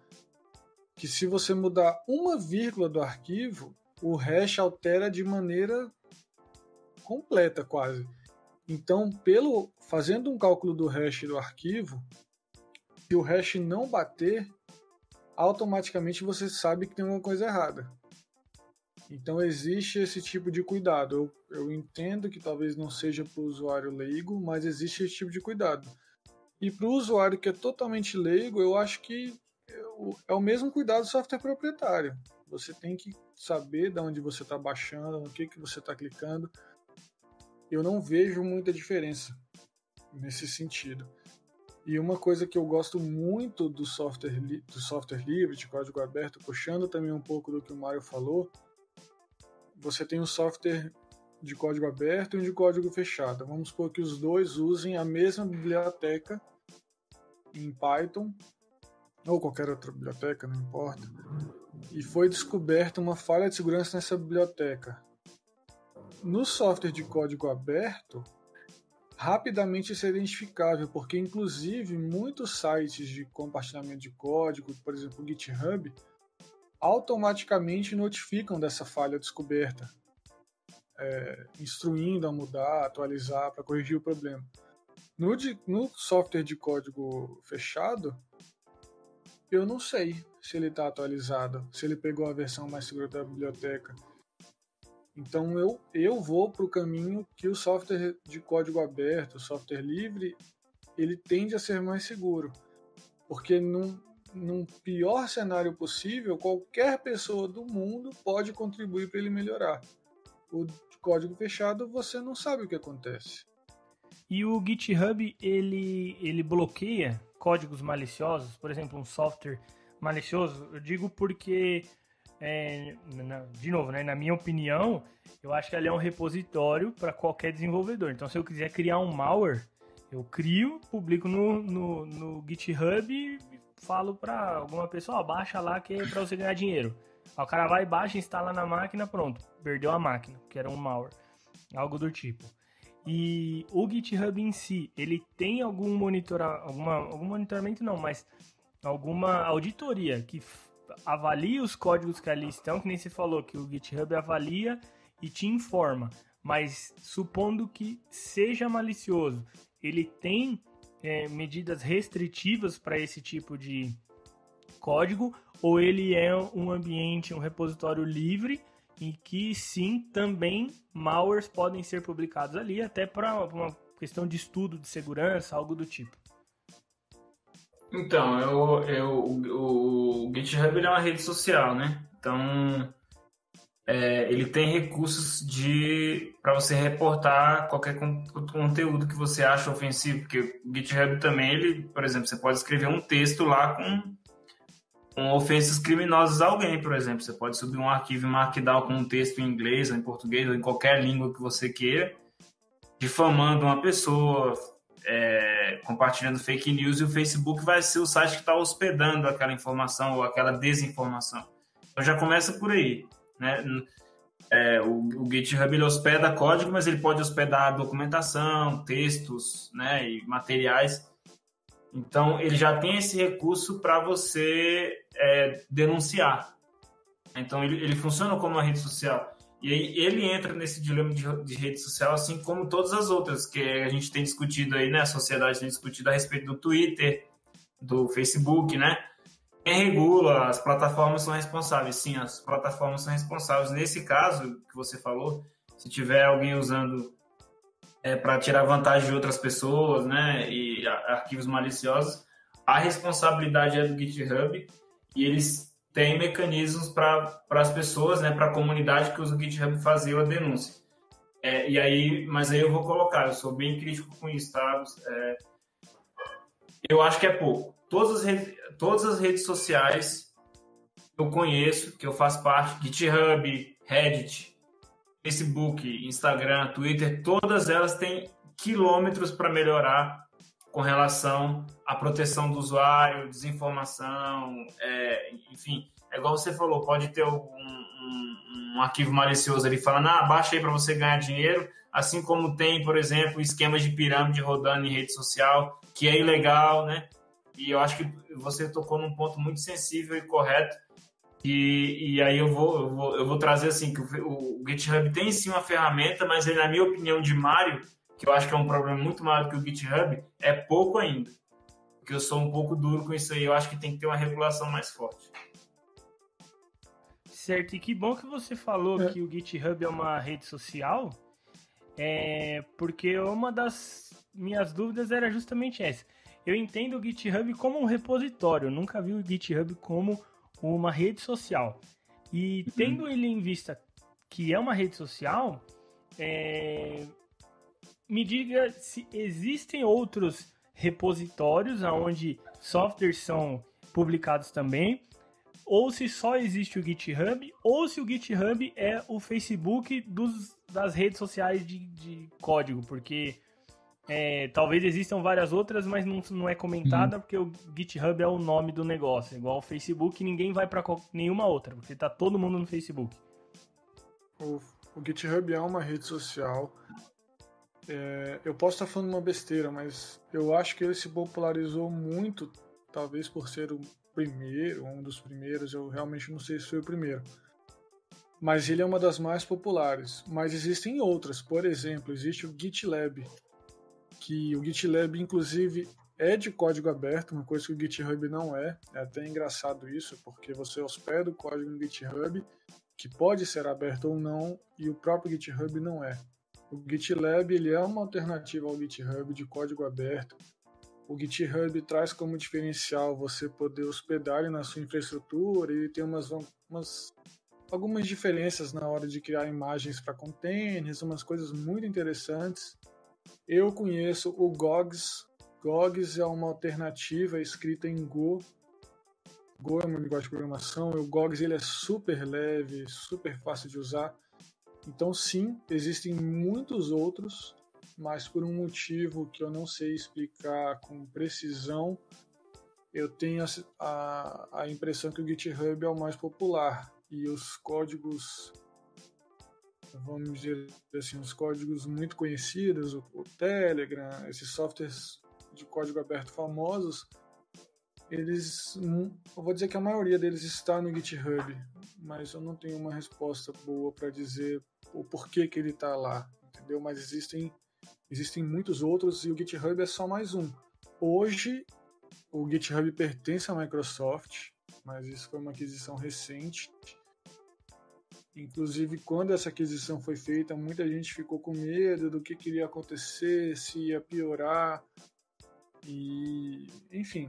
que se você mudar uma vírgula do arquivo, o hash altera de maneira completa quase. Então, fazendo um cálculo do hash do arquivo, se o hash não bater, automaticamente você sabe que tem uma coisa errada. Então existe esse tipo de cuidado. Eu entendo que talvez não seja para o usuário leigo, mas existe esse tipo de cuidado. E para o usuário que é totalmente leigo, eu acho que é o mesmo cuidado do software proprietário. Você tem que saber de onde você está baixando, no que você está clicando. Eu não vejo muita diferença nesse sentido. E uma coisa que eu gosto muito do software livre, de código aberto, puxando também um pouco do que o Mário falou, você tem um software de código aberto e um de código fechado. Vamos supor que os dois usem a mesma biblioteca em Python, ou qualquer outra biblioteca, não importa, e foi descoberta uma falha de segurança nessa biblioteca. No software de código aberto, rapidamente isso é identificável, porque inclusive muitos sites de compartilhamento de código, por exemplo o GitHub, automaticamente notificam dessa falha descoberta, instruindo a mudar, atualizar para corrigir o problema. No software de código fechado, eu não sei se ele está atualizado, se ele pegou a versão mais segura da biblioteca. Então eu vou para o caminho que o software de código aberto, o software livre, ele tende a ser mais seguro. Porque num pior cenário possível, qualquer pessoa do mundo pode contribuir para ele melhorar. O de código fechado, você não sabe o que acontece. E o GitHub, ele bloqueia códigos maliciosos? Por exemplo, um software malicioso? Eu digo porque... de novo, né, na minha opinião, eu acho que ele é um repositório para qualquer desenvolvedor. Então, se eu quiser criar um malware, eu crio, publico no GitHub e falo para alguma pessoa, baixa lá que é para você ganhar dinheiro. Aí o cara vai, baixa, instala na máquina, pronto, perdeu a máquina, que era um malware, algo do tipo. E o GitHub em si, ele tem algum monitoramento não, mas alguma auditoria que avalia os códigos que ali estão, que nem você falou, que o GitHub avalia e te informa. Mas supondo que seja malicioso, ele tem medidas restritivas para esse tipo de código, ou ele é um ambiente, um repositório livre, em que sim, também malwares podem ser publicados ali, até para uma questão de estudo de segurança, algo do tipo. Então, o GitHub ele é uma rede social, né? Então, ele tem recursos para você reportar qualquer conteúdo que você acha ofensivo, porque o GitHub também, por exemplo, você pode escrever um texto lá com ofensas criminosas a alguém, por exemplo. Você pode subir um arquivo Markdown com um texto em inglês ou em português ou em qualquer língua que você queira, difamando uma pessoa, compartilhando fake news, e o Facebook vai ser o site que está hospedando aquela informação ou aquela desinformação. Então já começa por aí, né? O GitHub ele hospeda código, mas ele pode hospedar documentação, textos, né, e materiais. Então ele já tem esse recurso para você denunciar. Então ele funciona como uma rede social. E aí ele entra nesse dilema de rede social, assim como todas as outras que a gente tem discutido aí, né? A sociedade tem discutido a respeito do Twitter, do Facebook, né? Quem regula, as plataformas são responsáveis. Sim, as plataformas são responsáveis. Nesse caso que você falou, se tiver alguém usando para tirar vantagem de outras pessoas, né? E arquivos maliciosos, a responsabilidade é do GitHub e eles tem mecanismos para as pessoas, né, para a comunidade que usa o GitHub fazer a denúncia. Mas aí eu vou colocar, eu sou bem crítico com isso, tá? Eu acho que é pouco. Todas as redes sociais que eu conheço, que eu faço parte, GitHub, Reddit, Facebook, Instagram, Twitter, todas elas têm quilômetros para melhorar com relação à proteção do usuário, desinformação, enfim, é igual você falou, pode ter um arquivo malicioso ali falando, baixa aí para você ganhar dinheiro, assim como tem, por exemplo, esquemas de pirâmide rodando em rede social, que é ilegal, né? E eu acho que você tocou num ponto muito sensível e correto, e aí eu vou trazer assim, que o GitHub tem sim uma ferramenta, mas ele, na minha opinião de Mário, que eu acho que é um problema muito maior do que o GitHub, é pouco ainda. Porque eu sou um pouco duro com isso aí, eu acho que tem que ter uma regulação mais forte. Certo, e que bom que você falou que o GitHub é uma rede social, porque uma das minhas dúvidas era justamente essa. Eu entendo o GitHub como um repositório, eu nunca vi o GitHub como uma rede social. E tendo ele em vista que é uma rede social, me diga se existem outros repositórios onde softwares são publicados também, ou se só existe o GitHub, ou se o GitHub é o Facebook das redes sociais de código, porque talvez existam várias outras, mas não é comentada porque o GitHub é o nome do negócio. Igual o Facebook, ninguém vai para nenhuma outra, porque tá todo mundo no Facebook. O GitHub é uma rede social. Eu posso estar falando uma besteira, mas eu acho que ele se popularizou muito, talvez por ser o primeiro, um dos primeiros, eu realmente não sei se foi o primeiro. Mas ele é uma das mais populares. Mas existem outras, por exemplo, existe o GitLab, que o GitLab, inclusive, é de código aberto, uma coisa que o GitHub não é. É até engraçado isso, porque você hospeda o código no GitHub, que pode ser aberto ou não, e o próprio GitHub não é. O GitLab ele é uma alternativa ao GitHub de código aberto. O GitHub traz como diferencial você poder hospedar ele na sua infraestrutura, e tem algumas diferenças na hora de criar imagens para containers, umas coisas muito interessantes. Eu conheço o Gogs. Gogs é uma alternativa escrita em Go. Go é uma linguagem de programação. O Gogs ele é super leve, super fácil de usar. Então, sim, existem muitos outros, mas por um motivo que eu não sei explicar com precisão, eu tenho a impressão que o GitHub é o mais popular. E os códigos, vamos dizer assim, os códigos muito conhecidos, o Telegram, esses softwares de código aberto famosos, eu vou dizer que a maioria deles está no GitHub, mas eu não tenho uma resposta boa para dizer o porquê que ele está lá, entendeu? Mas existem muitos outros e o GitHub é só mais um. Hoje, o GitHub pertence à Microsoft, mas isso foi uma aquisição recente. Inclusive, quando essa aquisição foi feita, muita gente ficou com medo do que iria acontecer, se ia piorar. E, enfim,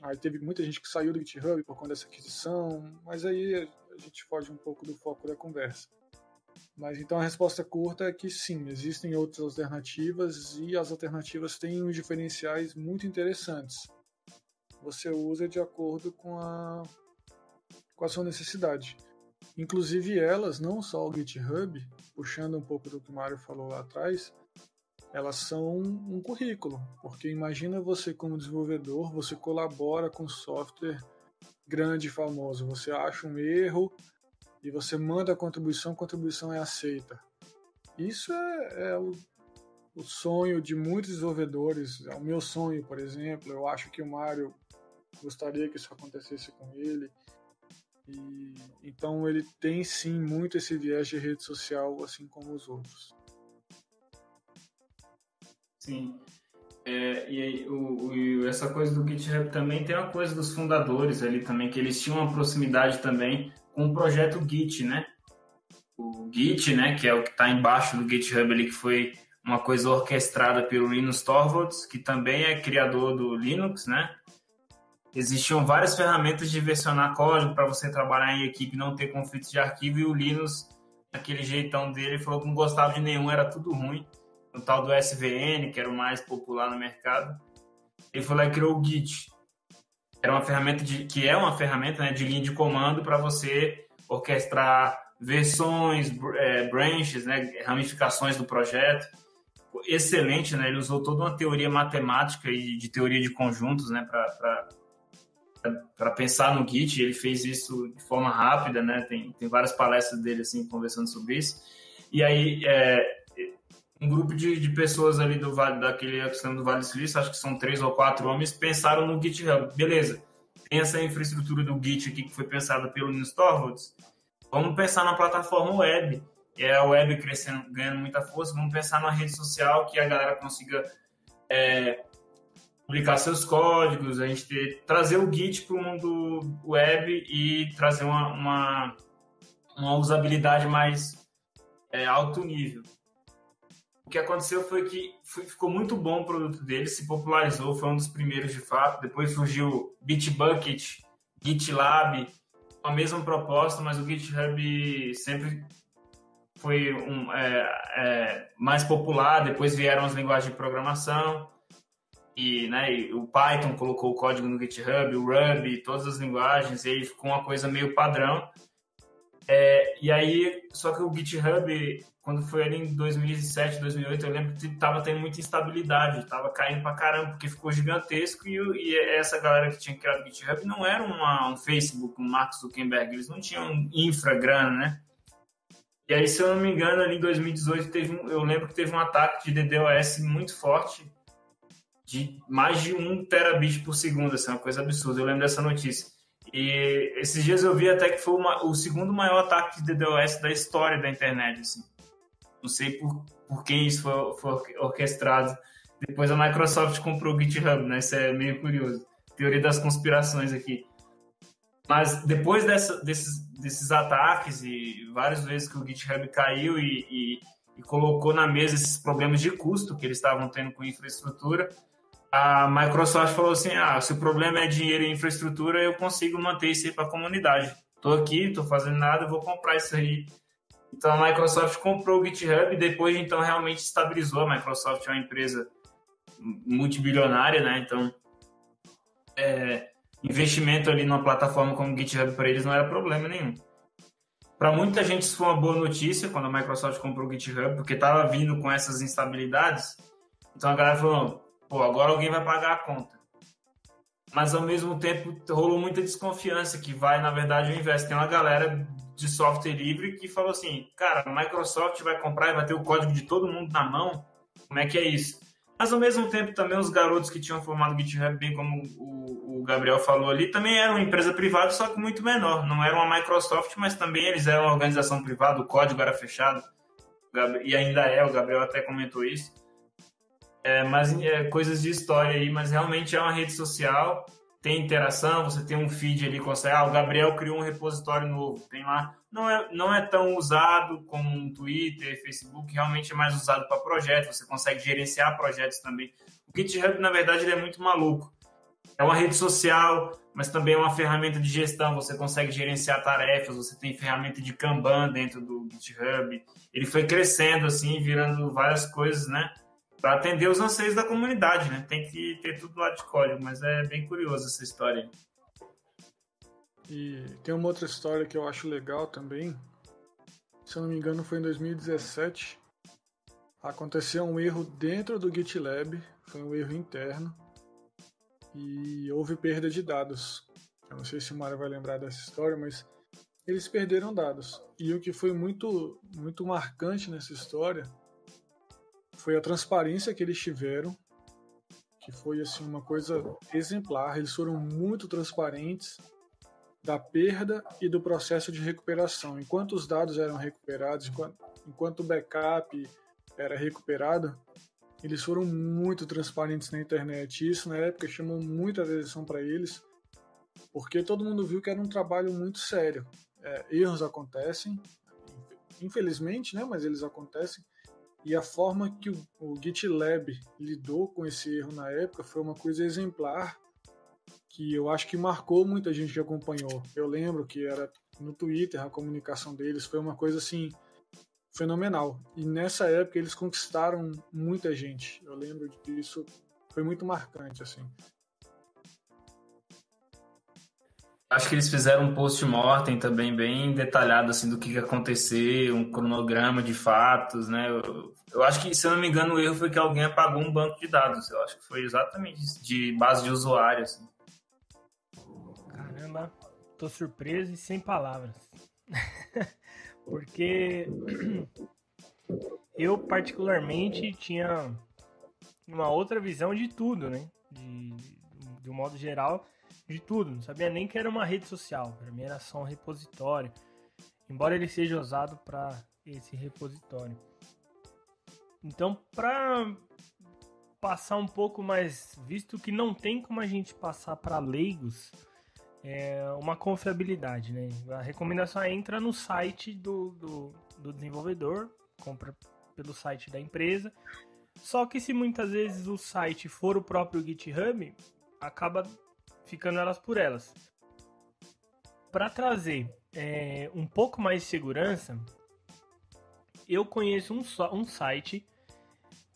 aí teve muita gente que saiu do GitHub por conta dessa aquisição, mas aí a gente foge um pouco do foco da conversa. Mas então a resposta curta é que sim, existem outras alternativas e as alternativas têm uns diferenciais muito interessantes. Você usa de acordo com a sua necessidade. Inclusive elas, não só o GitHub, puxando um pouco do que o Mário falou lá atrás, elas são um currículo, porque imagina você como desenvolvedor, você colabora com software grande e famoso, você acha um erro e você manda a contribuição é aceita. Isso é o sonho de muitos desenvolvedores, é o meu sonho, por exemplo, eu acho que o Mário gostaria que isso acontecesse com ele, e então ele tem sim muito esse viés de rede social, assim como os outros. Sim. E essa coisa do GitHub também tem uma coisa dos fundadores ali também, que eles tinham uma proximidade também com o projeto Git, né? O Git, né, que é o que está embaixo do GitHub ali, que foi uma coisa orquestrada pelo Linus Torvalds, que também é criador do Linux, né? Existiam várias ferramentas de versionar código para você trabalhar em equipe e não ter conflitos de arquivo, e o Linus aquele jeitão dele, falou que não gostava de nenhum, era tudo ruim. O tal do SVN, que era o mais popular no mercado. Ele foi lá e criou o Git. Era uma ferramenta uma ferramenta, né, de linha de comando para você orquestrar versões, branches, né, ramificações do projeto. Excelente, né? Ele usou toda uma teoria matemática e de teoria de conjuntos, né, para pensar no Git. Ele fez isso de forma rápida, né? Tem várias palestras dele assim conversando sobre isso. E aí um grupo de pessoas ali do Vale, daquele questão do Vale do Silício, acho que são 3 ou 4 homens, pensaram no GitHub. Beleza, tem essa infraestrutura do Git aqui que foi pensada pelo Linus Torvalds. Vamos pensar na plataforma web. E a web crescendo, ganhando muita força. Vamos pensar numa rede social que a galera consiga publicar seus códigos, a gente trazer o Git para o mundo web e trazer uma usabilidade mais alto nível. O que aconteceu foi que ficou muito bom o produto dele, se popularizou, foi um dos primeiros de fato. Depois surgiu Bitbucket, GitLab, com a mesma proposta, mas o GitHub sempre foi mais popular. Depois vieram as linguagens de programação e, né, e o Python colocou o código no GitHub, o Ruby, todas as linguagens, e aí ficou uma coisa meio padrão. E aí, só que o GitHub, quando foi ali em 2007, 2008, eu lembro que estava tendo muita instabilidade, estava caindo pra caramba, porque ficou gigantesco, e essa galera que tinha criado o GitHub não era um Facebook, um Mark Zuckerberg, eles não tinham infra grana, né? E aí, se eu não me engano, ali em 2018, eu lembro que teve um ataque de DDoS muito forte, de mais de 1 terabit por segundo, assim, uma coisa absurda, eu lembro dessa notícia. E esses dias eu vi até que foi o segundo maior ataque de DDoS da história da internet, assim. Não sei por quem isso foi orquestrado. Depois a Microsoft comprou o GitHub, né? Isso é meio curioso. Teoria das conspirações aqui. Mas depois desses ataques e várias vezes que o GitHub caiu e colocou na mesa esses problemas de custo que eles estavam tendo com infraestrutura, a Microsoft falou assim, se o problema é dinheiro e infraestrutura, eu consigo manter isso aí para a comunidade. Estou aqui, estou fazendo nada, eu vou comprar isso aí. Então a Microsoft comprou o GitHub e depois então realmente estabilizou. A Microsoft é uma empresa multibilionária, né? Então investimento ali numa plataforma como o GitHub para eles não era problema nenhum. Para muita gente isso foi uma boa notícia quando a Microsoft comprou o GitHub, porque estava vindo com essas instabilidades. Então a galera falou, agora alguém vai pagar a conta. Mas ao mesmo tempo rolou muita desconfiança, que vai, na verdade, ao invés. Tem uma galera de software livre que falou assim, cara, a Microsoft vai comprar e vai ter o código de todo mundo na mão, como é que é isso? Mas ao mesmo tempo também os garotos que tinham formado o GitHub, bem como o Gabriel falou ali, também eram uma empresa privada, só que muito menor. Não era uma Microsoft, mas também eles eram uma organização privada, o código era fechado, e ainda o Gabriel até comentou isso. Mas coisas de história aí, mas realmente é uma rede social, tem interação, você tem um feed ali, o Gabriel criou um repositório novo, tem lá, não é tão usado como um Twitter, Facebook, realmente é mais usado para projetos, você consegue gerenciar projetos também. O GitHub, na verdade, ele é muito maluco, é uma rede social, mas também é uma ferramenta de gestão, você consegue gerenciar tarefas, você tem ferramenta de Kanban dentro do GitHub, ele foi crescendo assim, virando várias coisas, né? Para atender os anseios da comunidade, né? Tem que ter tudo lá de código, mas é bem curioso essa história. E tem uma outra história que eu acho legal também. Se eu não me engano, foi em 2017. Aconteceu um erro dentro do GitLab, foi um erro interno, e houve perda de dados. Eu não sei se o Mário vai lembrar dessa história, mas eles perderam dados. E o que foi muito, muito marcante nessa história foi a transparência que eles tiveram, que foi assim uma coisa exemplar. Eles foram muito transparentes da perda e do processo de recuperação. Enquanto os dados eram recuperados, enquanto o backup era recuperado, eles foram muito transparentes na internet. Isso na época chamou muita atenção para eles, porque todo mundo viu que era um trabalho muito sério. Erros acontecem, infelizmente, né? Mas eles acontecem. E a forma que o GitLab lidou com esse erro na época foi uma coisa exemplar, que eu acho que marcou muita gente que acompanhou. Eu lembro que era no Twitter, a comunicação deles foi uma coisa assim, fenomenal. E nessa época eles conquistaram muita gente. Eu lembro disso, foi muito marcante, assim. Acho que eles fizeram um post-mortem também bem detalhado assim, do que aconteceu, um cronograma de fatos, né? Eu acho que, se eu não me engano, o erro foi que alguém apagou um banco de dados. Eu acho que foi exatamente isso, de base de usuário. Assim. Caramba, tô surpreso e sem palavras. Porque eu, particularmente, tinha uma outra visão de tudo, né? De um modo geral, de tudo. Não sabia nem que era uma rede social. Para mim era só um repositório. Embora ele seja usado para esse repositório. Então, para passar um pouco mais, visto que não tem como a gente passar para leigos, uma confiabilidade, né? A recomendação entra no site do desenvolvedor, compra pelo site da empresa. Só que se muitas vezes o site for o próprio GitHub, acaba ficando elas por elas. Para trazer um pouco mais de segurança, eu conheço um site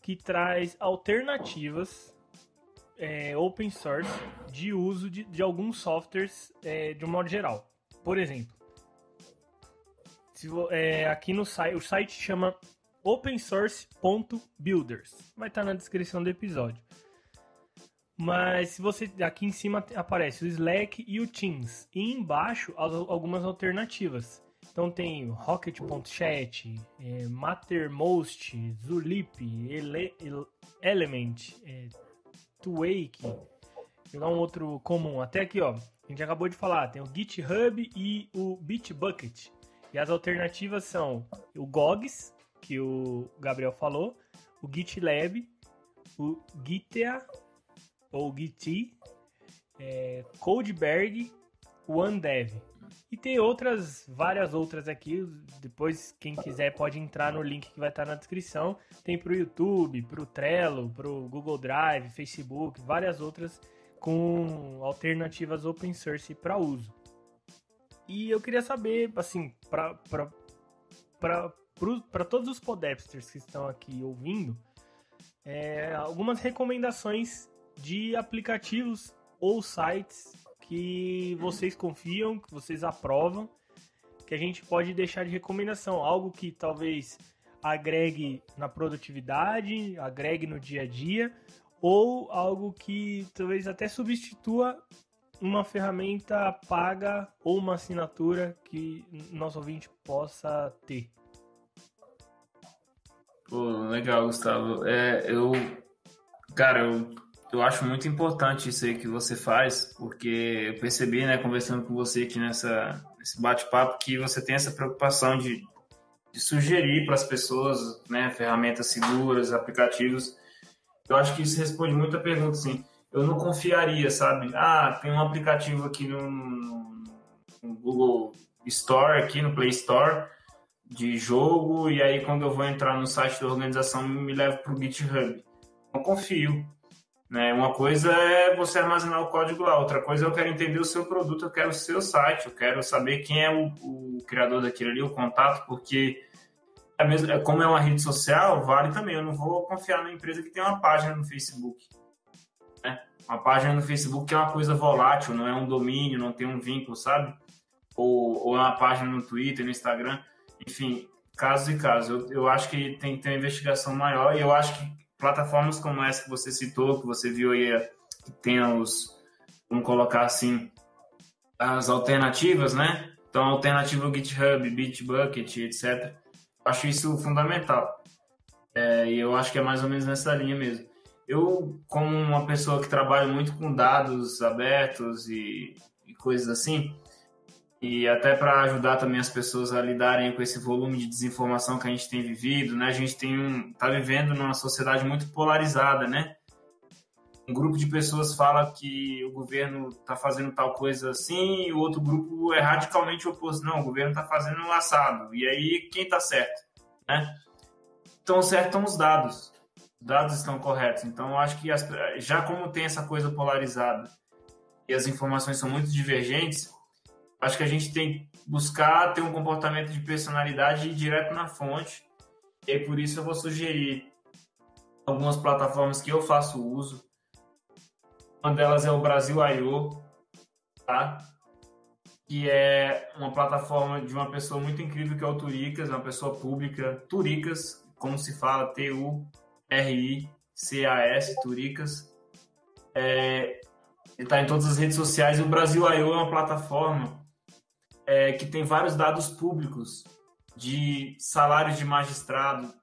que traz alternativas open source de uso de alguns softwares de um modo geral. Por exemplo, aqui no site, o site chama opensource.builders. Vai estar na descrição do episódio. Mas se você aqui em cima aparece o Slack e o Teams, e embaixo algumas alternativas. Então tem o Rocket.chat, Mattermost, Zulip, Element, Twake, vou dar um outro comum. Até aqui, ó, a gente acabou de falar, tem o GitHub e o Bitbucket. E as alternativas são o GOGS, que o Gabriel falou, o GitLab, o Gitea, ou Git, Codeberg, o OneDev. E tem várias outras aqui. Depois, quem quiser pode entrar no link que vai estar na descrição. Tem para o YouTube, para o Trello, para o Google Drive, Facebook, várias outras com alternativas open source para uso. E eu queria saber, assim, para todos os podapsters que estão aqui ouvindo, algumas recomendações de aplicativos ou sites que vocês confiam, que vocês aprovam, que a gente pode deixar de recomendação. Algo que talvez agregue na produtividade, agregue no dia a dia, ou algo que talvez até substitua uma ferramenta paga ou uma assinatura que nosso ouvinte possa ter. Pô, legal, Gustavo. Eu acho muito importante isso aí que você faz, porque eu percebi, né, conversando com você aqui nesse bate-papo, que você tem essa preocupação de sugerir para as pessoas, né, ferramentas seguras, aplicativos. Eu acho que isso responde muito a pergunta, assim, eu não confiaria, sabe? Tem um aplicativo aqui no Google Store, aqui no Play Store, de jogo, e aí quando eu vou entrar no site da organização, me leva para o GitHub. Não confio. Né? Uma coisa é você armazenar o código lá, outra coisa é eu quero entender o seu produto, eu quero o seu site, eu quero saber quem é o criador daquilo ali, o contato, porque como é uma rede social, vale também. Eu não vou confiar numa empresa que tem uma página no Facebook. Né? Uma página no Facebook é uma coisa volátil, não é um domínio, não tem um vínculo, sabe? Ou é uma página no Twitter, no Instagram, enfim, casos e casos. Eu acho que tem que ter uma investigação maior, e eu acho que plataformas como essa que você citou, que você viu aí, que tem vamos colocar assim, as alternativas, né? Então, alternativa ao GitHub, Bitbucket, etc. Eu acho isso fundamental. E eu acho que é mais ou menos nessa linha mesmo. Eu, como uma pessoa que trabalha muito com dados abertos e coisas assim, e até para ajudar também as pessoas a lidarem com esse volume de desinformação que a gente tem vivido, né? A gente está vivendo numa sociedade muito polarizada, né? Um grupo de pessoas fala que o governo está fazendo tal coisa assim, e o outro grupo é radicalmente oposto. Não, o governo está fazendo um assado. E aí, quem está certo? Né? Então, certo estão os dados. Os dados estão corretos. Então, eu acho que já como tem essa coisa polarizada e as informações são muito divergentes, acho que a gente tem que buscar ter um comportamento de personalidade e ir direto na fonte E por isso eu vou sugerir algumas plataformas que eu faço uso. Uma delas é o Brasil.io, tá? Que é uma plataforma de uma pessoa muito incrível que é o Turicas, uma pessoa pública. Turicas, como se fala, Turicas, Turicas. Ele está em todas as redes sociais. E o Brasil.io é uma plataforma que tem vários dados públicos de salários de magistrado,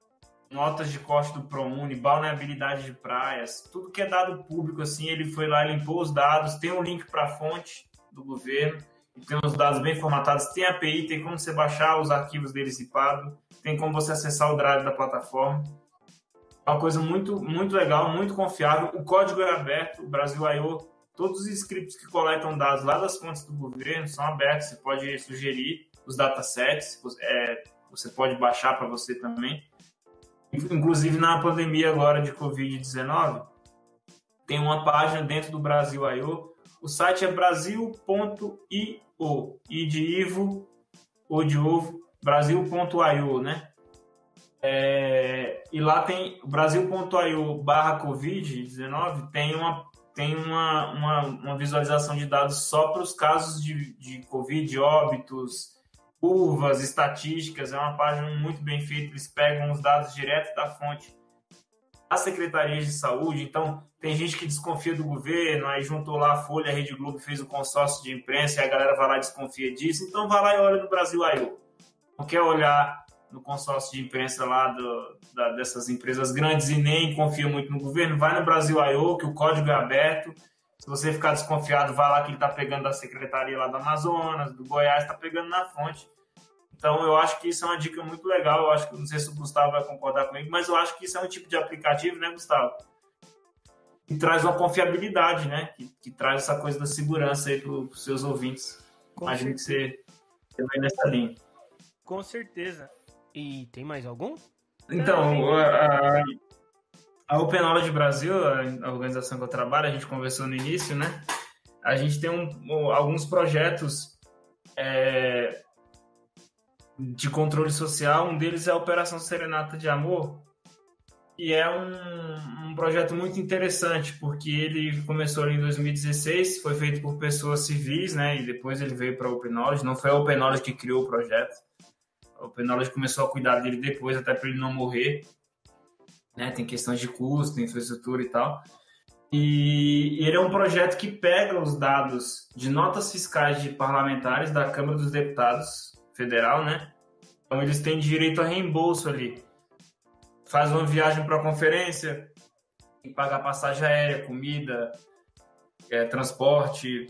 notas de corte do ProUni, balneabilidade de praias, tudo que é dado público, assim, ele foi lá, limpou os dados, tem um link para a fonte do governo, tem os dados bem formatados, tem API, tem como você baixar os arquivos dele zipado, tem como você acessar o drive da plataforma. É uma coisa muito, muito legal, muito confiável. O código é aberto, o Brasil.io, todos os scripts que coletam dados lá das fontes do governo são abertos, você pode sugerir os datasets, você pode baixar para você também. Inclusive, na pandemia agora de Covid-19, tem uma página dentro do Brasil.io. O site é brasil.io, I de Ivo, O de ovo, brasil.io, né? E lá tem brasil.io/Covid-19, tem uma visualização de dados só para os casos de Covid, óbitos, curvas, estatísticas. É uma página muito bem feita, eles pegam os dados direto da fonte das secretarias de saúde. Então, tem gente que desconfia do governo, aí juntou lá a Folha, a Rede Globo, fez o consórcio de imprensa, e a galera vai lá e desconfia disso. Então, vai lá e olha no Brasil.io. Não quer olhar no consórcio de imprensa lá dessas empresas grandes e nem confia muito no governo, vai no Brasil.io, que o código é aberto. Se você ficar desconfiado, vai lá que ele está pegando da secretaria lá do Amazonas, do Goiás, está pegando na fonte. Então, eu acho que isso é uma dica muito legal. Eu acho que, não sei se o Gustavo vai concordar comigo, mas eu acho que isso é um tipo de aplicativo, né, Gustavo? Que traz uma confiabilidade, né? Que traz essa coisa da segurança aí para os seus ouvintes. Imagino que você vai nessa linha. Com certeza. E tem mais algum? Então, a Open Knowledge Brasil, a organização que eu trabalho, a gente conversou no início, né? A gente tem alguns projetos de controle social. Um deles é a Operação Serenata de Amor, e é um projeto muito interessante, porque ele começou ali em 2016, foi feito por pessoas civis, né? E depois ele veio para a Open Knowledge. Não foi a Open Knowledge que criou o projeto. A Open Knowledge começou a cuidar dele depois, até para ele não morrer, né? Tem questões de custo, infraestrutura e tal. E ele é um projeto que pega os dados de notas fiscais de parlamentares da Câmara dos Deputados Federal, né? Então eles têm direito a reembolso ali. Faz uma viagem para a conferência, tem que pagar passagem aérea, comida, transporte,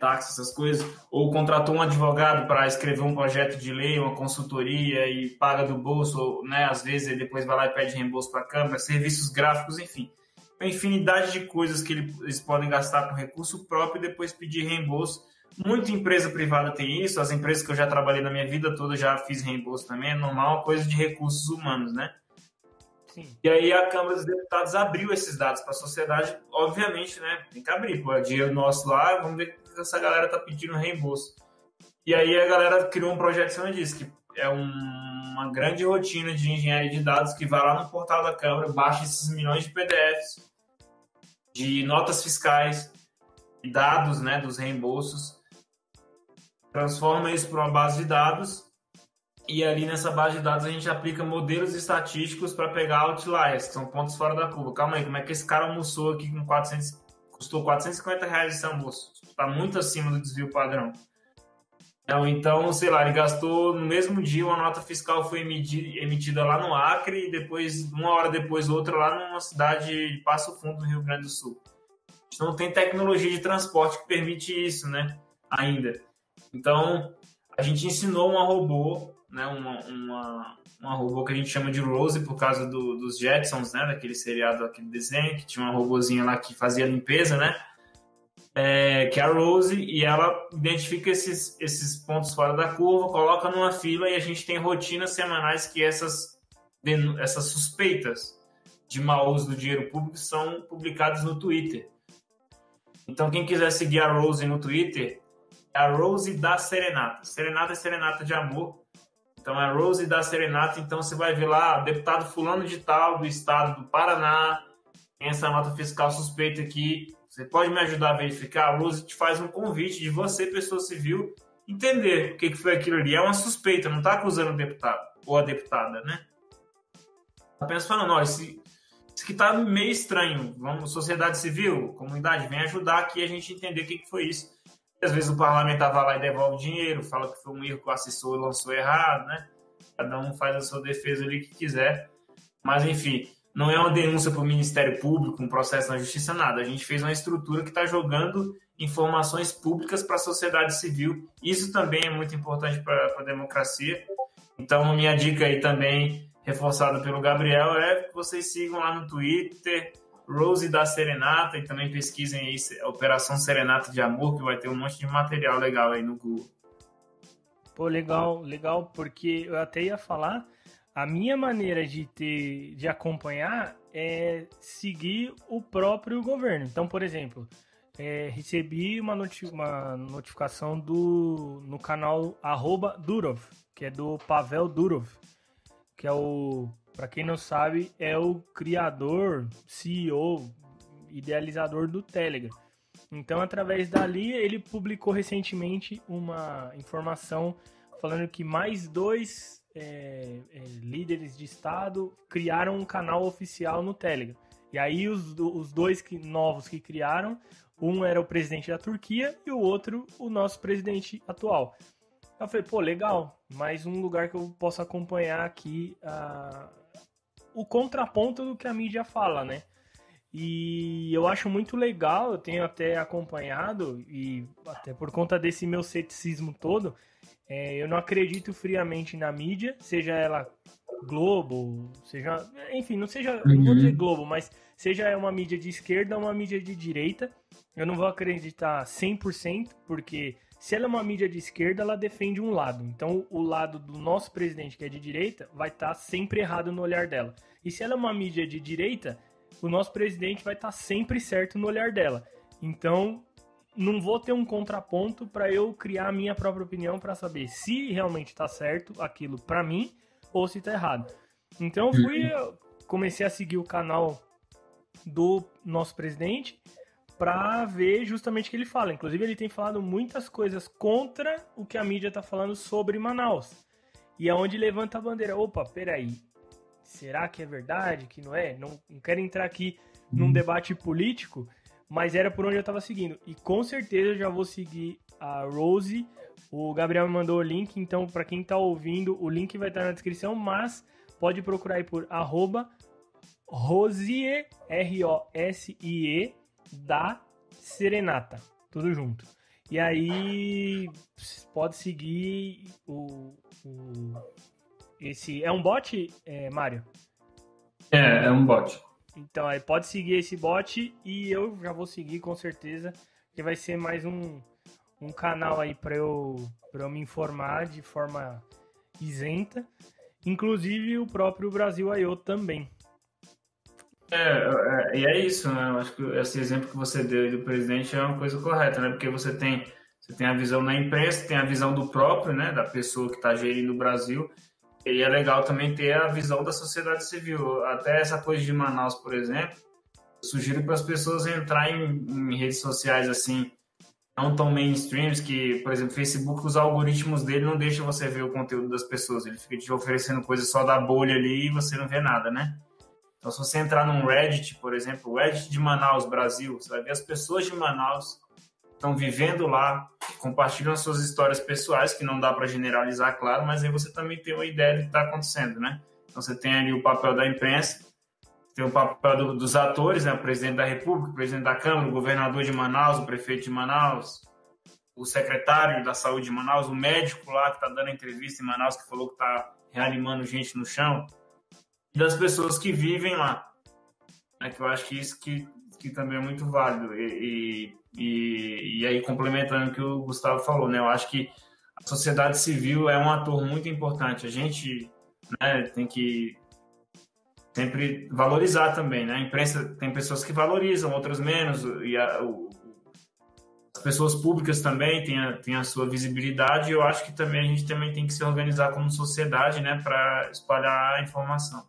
táxi, essas coisas, ou contratou um advogado para escrever um projeto de lei, uma consultoria e paga do bolso, né? Às vezes ele depois vai lá e pede reembolso para a Câmara, serviços gráficos, enfim. Uma infinidade de coisas que eles podem gastar com recurso próprio e depois pedir reembolso. Muita empresa privada tem isso, as empresas que eu já trabalhei na minha vida toda já fiz reembolso também, é normal, uma coisa de recursos humanos, né? Sim. E aí a Câmara dos Deputados abriu esses dados para a sociedade, obviamente, né? Tem que abrir, pô, é dinheiro nosso lá, vamos ver que essa galera tá pedindo reembolso. E aí a galera criou um projeto em cima disso, que é uma grande rotina de engenharia de dados que vai lá no portal da Câmara, baixa esses milhões de PDFs, de notas fiscais, dados, né, dos reembolsos, transforma isso para uma base de dados, e ali nessa base de dados a gente aplica modelos estatísticos para pegar outliers, que são pontos fora da curva. Calma aí, como é que esse cara almoçou aqui com custou R$450 esse almoço? Está muito acima do desvio padrão. Então, sei lá, ele gastou no mesmo dia, uma nota fiscal foi emitida lá no Acre e depois, uma hora depois, outra lá numa cidade de Passo Fundo, no Rio Grande do Sul. A gente não tem tecnologia de transporte que permite isso, né? Ainda. Então, a gente ensinou uma robô, né? Uma robô que a gente chama de Rose por causa dos Jetsons, né? Daquele seriado, aquele desenho, que tinha uma robozinha lá que fazia limpeza, né? Que é a Rose, e ela identifica esses pontos fora da curva, coloca numa fila, e a gente tem rotinas semanais que essas suspeitas de mau uso do dinheiro público são publicadas no Twitter. Então, quem quiser seguir a Rose no Twitter, é a Rose da Serenata. Serenata é serenata de amor. Então é Rose da Serenata, então você vai ver lá, deputado fulano de tal, do estado do Paraná, tem essa nota fiscal suspeita aqui, você pode me ajudar a verificar? A Rose te faz um convite de você, pessoa civil, entender o que foi aquilo ali. É uma suspeita, não está acusando o deputado ou a deputada, né? Apenas falando, olha, isso aqui está meio estranho, vamos, sociedade civil, comunidade, vem ajudar aqui a gente entender o que foi isso. Às vezes o parlamentar vai lá e devolve dinheiro, fala que foi um erro que o assessor lançou errado, né? Cada um faz a sua defesa ali que quiser. Mas, enfim, não é uma denúncia para o Ministério Público, um processo na justiça, nada. A gente fez uma estrutura que está jogando informações públicas para a sociedade civil. Isso também é muito importante para a democracia. Então, minha dica aí também, reforçada pelo Gabriel, é que vocês sigam lá no Twitter, Rose da Serenata, e também pesquisem aí Operação Serenata de Amor, que vai ter um monte de material legal aí no Google. Pô, legal, porque eu até ia falar, a minha maneira de acompanhar é seguir o próprio governo. Então, por exemplo, recebi uma notificação no canal @Durov, que é do Pavel Durov, que é para quem não sabe, é o criador, CEO, idealizador do Telegram. Então, através dali, ele publicou recentemente uma informação falando que mais 2 líderes de Estado criaram um canal oficial no Telegram. E aí, os 2 novos que criaram, um era o presidente da Turquia e o outro o nosso presidente atual. Eu falei, pô, legal, mais um lugar que eu posso acompanhar aqui o contraponto do que a mídia fala, né? E eu acho muito legal, eu tenho até acompanhado, e até por conta desse meu ceticismo todo, eu não acredito friamente na mídia, seja ela Globo, seja... Enfim, não vou dizer Globo, mas seja uma mídia de esquerda ou uma mídia de direita, eu não vou acreditar 100%, porque se ela é uma mídia de esquerda, ela defende um lado. Então, o lado do nosso presidente, que é de direita, vai estar sempre errado no olhar dela. E se ela é uma mídia de direita, o nosso presidente vai estar sempre certo no olhar dela. Então, não vou ter um contraponto para eu criar a minha própria opinião para saber se realmente está certo aquilo para mim ou se está errado. Então, comecei a seguir o canal do nosso presidente para ver justamente o que ele fala. Inclusive, ele tem falado muitas coisas contra o que a mídia está falando sobre Manaus. E é onde levanta a bandeira. Opa, peraí. Será que é verdade? Que não é? Não quero entrar aqui num debate político, mas era por onde eu estava seguindo. E com certeza eu já vou seguir a Rose. O Gabriel me mandou o link, então para quem está ouvindo, o link vai estar na descrição, mas pode procurar aí por @Rosie, Rosie, da Serenata, tudo junto. E aí pode seguir esse é um bot, Mário? É um bot. Então aí pode seguir esse bot e eu já vou seguir com certeza, que vai ser mais um canal aí para eu me informar de forma isenta, inclusive o próprio Brasil I.O. também. E é isso, né? Eu acho que esse exemplo que você deu do presidente é uma coisa correta, né? Porque você tem a visão da imprensa, tem a visão do próprio, né? Da pessoa que está gerindo o Brasil. E é legal também ter a visão da sociedade civil. Até essa coisa de Manaus, por exemplo, eu sugiro para as pessoas entrarem em redes sociais assim, não tão mainstreams, que, por exemplo, o Facebook, os algoritmos dele não deixam você ver o conteúdo das pessoas. Ele fica te oferecendo coisas só da bolha ali e você não vê nada, né? Então, se você entrar num Reddit, por exemplo, o Reddit de Manaus, Brasil, você vai ver as pessoas de Manaus estão vivendo lá, compartilham as suas histórias pessoais, que não dá para generalizar, claro, mas aí você também tem uma ideia do que está acontecendo, né? Então, você tem ali o papel da imprensa, tem o papel dos atores, né? O presidente da República, o presidente da Câmara, o governador de Manaus, o prefeito de Manaus, o secretário da Saúde de Manaus, o médico lá que está dando entrevista em Manaus, que falou que está reanimando gente no chão, das pessoas que vivem lá, né, que eu acho que isso que também é muito válido. E aí, complementando o que o Gustavo falou, né, eu acho que a sociedade civil é um ator muito importante. A gente, né, tem que sempre valorizar também, né? A imprensa tem pessoas que valorizam, outras menos, e as pessoas públicas também têm a sua visibilidade, e eu acho que também a gente também tem que se organizar como sociedade, né, para espalhar a informação.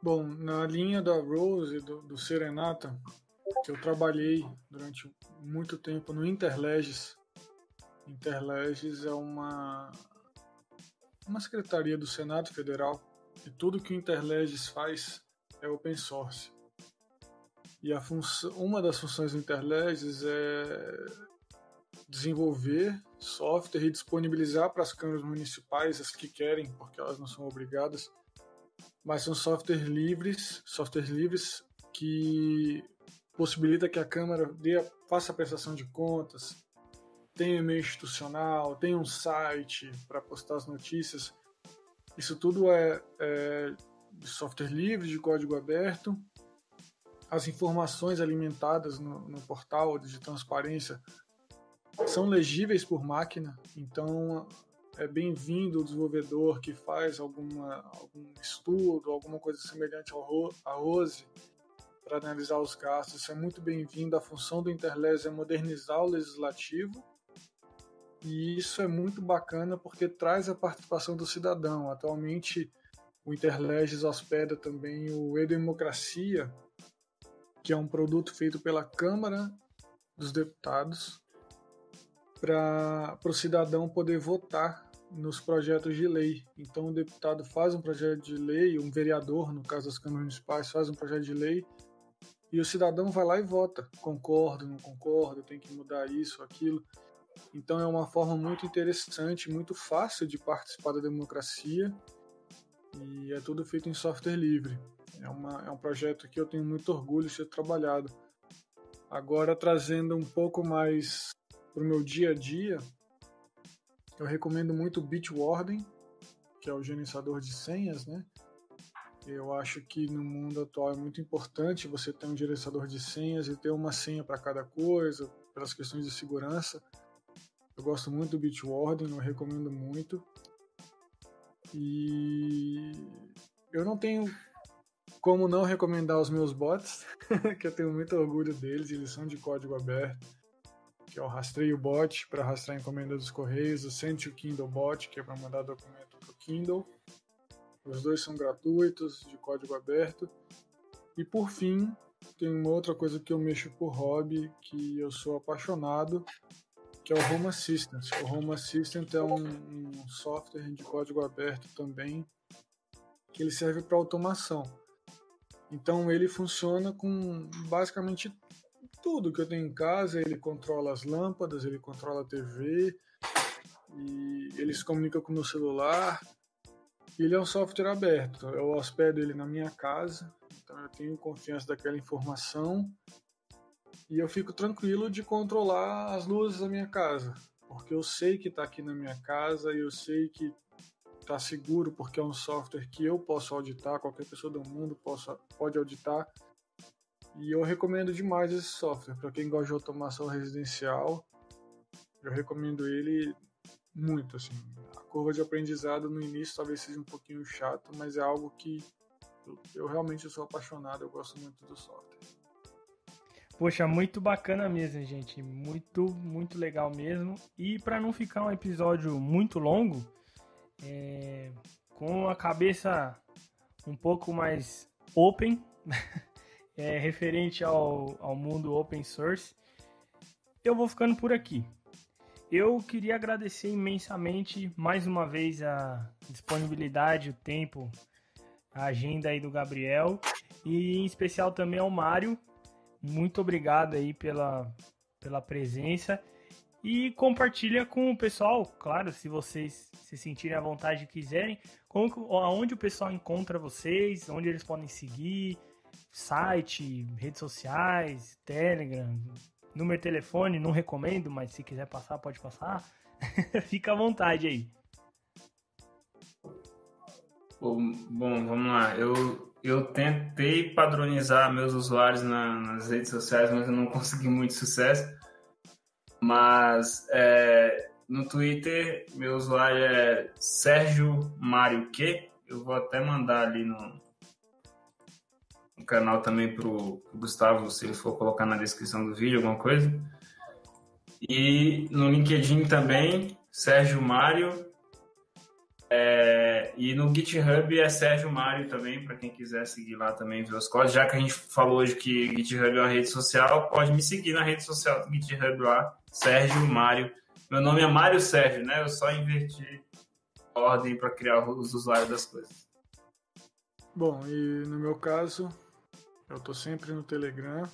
Bom, na linha da Rose e do Serenata, que eu trabalhei durante muito tempo no Interleges. Interleges é uma secretaria do Senado Federal, e tudo que o Interleges faz é open source. E uma das funções do Interleges é desenvolver software e disponibilizar para as câmaras municipais, as que querem, porque elas não são obrigadas, mas são softwares livres que possibilita que a Câmara faça a prestação de contas, tenha e-mail institucional, tenha um site para postar as notícias. Isso tudo é de software livre, de código aberto. As informações alimentadas no portal de transparência são legíveis por máquina, então é bem-vindo o desenvolvedor que faz algum estudo, alguma coisa semelhante à ROSE para analisar os gastos. Isso é muito bem-vindo. A função do Interleges é modernizar o legislativo, e isso é muito bacana porque traz a participação do cidadão. Atualmente, o Interleges hospeda também o E-Democracia, que é um produto feito pela Câmara dos Deputados para o cidadão poder votar nos projetos de lei. Então, o deputado faz um projeto de lei, um vereador, no caso das câmaras municipais, faz um projeto de lei, e o cidadão vai lá e vota. Concordo, não concordo, tem que mudar isso, aquilo. Então, é uma forma muito interessante, muito fácil de participar da democracia, e é tudo feito em software livre. É um projeto que eu tenho muito orgulho de ter trabalhado. Agora, trazendo um pouco mais para o meu dia a dia, eu recomendo muito o Bitwarden, que é o gerenciador de senhas, né? Eu acho que no mundo atual é muito importante você ter um gerenciador de senhas e ter uma senha para cada coisa, pelas questões de segurança. Eu gosto muito do Bitwarden, eu recomendo muito. E eu não tenho como não recomendar os meus bots, que eu tenho muito orgulho deles, eles são de código aberto, que é o Rastreio Bot, para rastrear encomendas dos Correios, o Send to Kindle Bot, que é para mandar documento para o Kindle. Os dois são gratuitos, de código aberto. E por fim, tem uma outra coisa que eu mexo por hobby, que eu sou apaixonado, que é o Home Assistant. O Home Assistant é um software de código aberto também, que ele serve para automação. Então ele funciona com basicamente tudo que eu tenho em casa. Ele controla as lâmpadas, ele controla a TV, e ele se comunica com o meu celular. Ele é um software aberto, eu hospedo ele na minha casa, então eu tenho confiança daquela informação e eu fico tranquilo de controlar as luzes da minha casa, porque eu sei que está aqui na minha casa e eu sei que está seguro, porque é um software que eu posso auditar, qualquer pessoa do mundo pode auditar. E eu recomendo demais esse software para quem gosta de automação residencial. Eu recomendo ele muito, assim. A curva de aprendizado no início talvez seja um pouquinho chato, mas é algo que eu realmente sou apaixonado, eu gosto muito do software. Poxa, muito bacana mesmo, gente. Muito, muito legal mesmo. E para não ficar um episódio muito longo, com a cabeça um pouco mais open, referente ao mundo open source, eu vou ficando por aqui. Eu queria agradecer imensamente mais uma vez a disponibilidade, o tempo, a agenda aí do Gabriel e em especial também ao Mário. Muito obrigado aí pela presença e compartilha com o pessoal, claro, se vocês se sentirem à vontade e quiserem, aonde o pessoal encontra vocês, onde eles podem seguir, site, redes sociais, Telegram, número de telefone, não recomendo, mas se quiser passar, pode passar. Fica à vontade aí. Bom, vamos lá. Eu tentei padronizar meus usuários nas redes sociais, mas eu não consegui muito sucesso. Mas no Twitter, meu usuário é Sérgio Mário Q. Eu vou até mandar ali no um canal também pro Gustavo, se ele for colocar na descrição do vídeo, alguma coisa. E no LinkedIn também, Sérgio Mário. E no GitHub é Sérgio Mário também, para quem quiser seguir lá também, ver os códigos. Já que a gente falou hoje que GitHub é uma rede social, pode me seguir na rede social do GitHub lá, Sérgio Mário. Meu nome é Mário Sérgio, né? Eu só inverti a ordem para criar os usuários das coisas. Bom, e no meu caso, eu tô sempre no Telegram.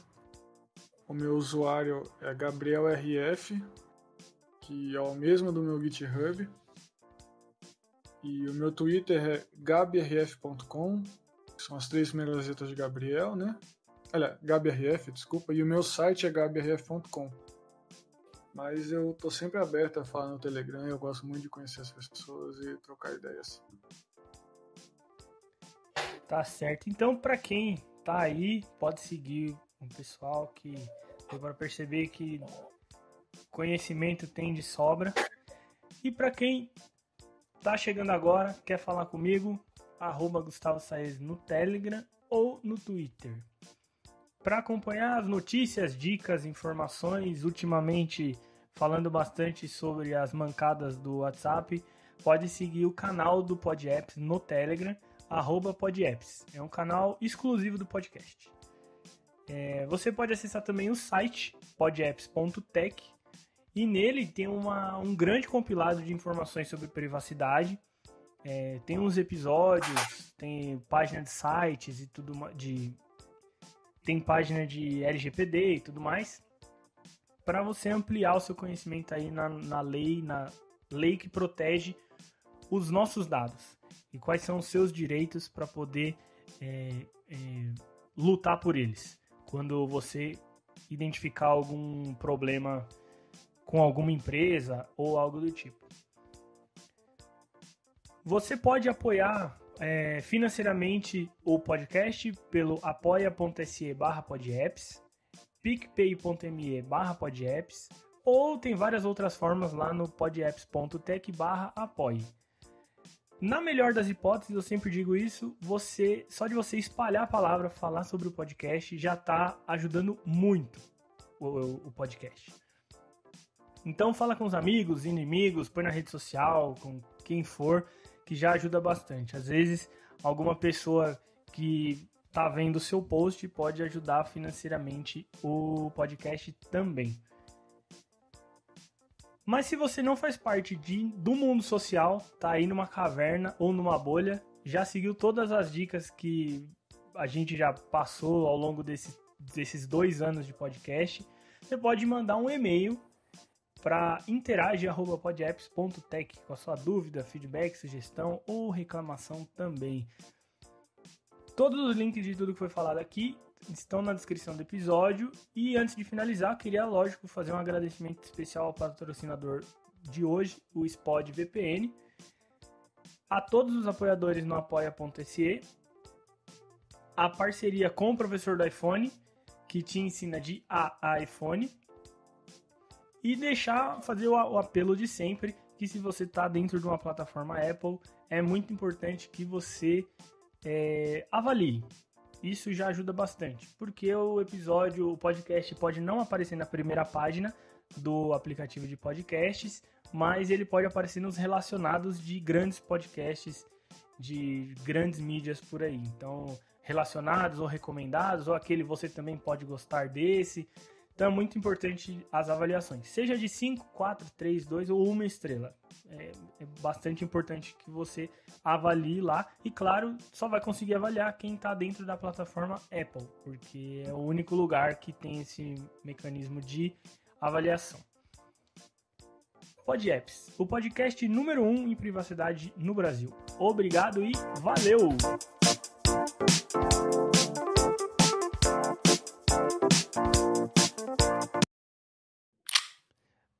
O meu usuário é GabrielRF, que é o mesmo do meu GitHub. E o meu Twitter é gabrf.com, que são as 3 primeiras letras de Gabriel, né? Olha, GabriRF, desculpa. E o meu site é gabrf.com. Mas eu tô sempre aberto a falar no Telegram, eu gosto muito de conhecer as pessoas e trocar ideias. Tá certo. Então, para quem tá aí, pode seguir um pessoal que deu para perceber que conhecimento tem de sobra. E para quem tá chegando agora, quer falar comigo, @Gustavo Saez no Telegram ou no Twitter. Para acompanhar as notícias, dicas, informações, ultimamente falando bastante sobre as mancadas do WhatsApp, pode seguir o canal do PodApps no Telegram, @PodApps. É um canal exclusivo do podcast. Você pode acessar também o site podapps.tech e nele tem um grande compilado de informações sobre privacidade. Tem uns episódios, tem página de sites e tudo tem página de LGPD e tudo mais, para você ampliar o seu conhecimento aí na lei que protege os nossos dados e quais são os seus direitos para poder lutar por eles quando você identificar algum problema com alguma empresa ou algo do tipo. Você pode apoiar financeiramente o podcast pelo apoia.se/podapps, picpay.me/podapps, ou tem várias outras formas lá no podapps.tech/apoie. Na melhor das hipóteses, eu sempre digo isso, só de você espalhar a palavra, falar sobre o podcast, já está ajudando muito o podcast. Então fala com os amigos, inimigos, põe na rede social, com quem for, que já ajuda bastante. Às vezes, alguma pessoa que está vendo o seu post pode ajudar financeiramente o podcast também. Mas se você não faz parte do mundo social, tá aí numa caverna ou numa bolha, já seguiu todas as dicas que a gente já passou ao longo desses 2 anos de podcast, você pode mandar um e-mail para interage@podapps.tech com a sua dúvida, feedback, sugestão ou reclamação também. Todos os links de tudo que foi falado aqui estão na descrição do episódio. E antes de finalizar, queria, lógico, fazer um agradecimento especial ao patrocinador de hoje, o Spod VPN, a todos os apoiadores no apoia.se, a parceria com o professor do iPhone, que te ensina de A iPhone, e fazer o apelo de sempre, que se você está dentro de uma plataforma Apple, é muito importante que você avalie. Isso já ajuda bastante, porque o podcast pode não aparecer na primeira página do aplicativo de podcasts, mas ele pode aparecer nos relacionados de grandes podcasts, de grandes mídias por aí. Então, relacionados ou recomendados, ou aquele você também pode gostar desse. Então é muito importante as avaliações, seja de 5, 4, 3, 2 ou 1 estrela. É bastante importante que você avalie lá. E claro, só vai conseguir avaliar quem está dentro da plataforma Apple, porque é o único lugar que tem esse mecanismo de avaliação. PodApps, o podcast número 1 em privacidade no Brasil. Obrigado e valeu!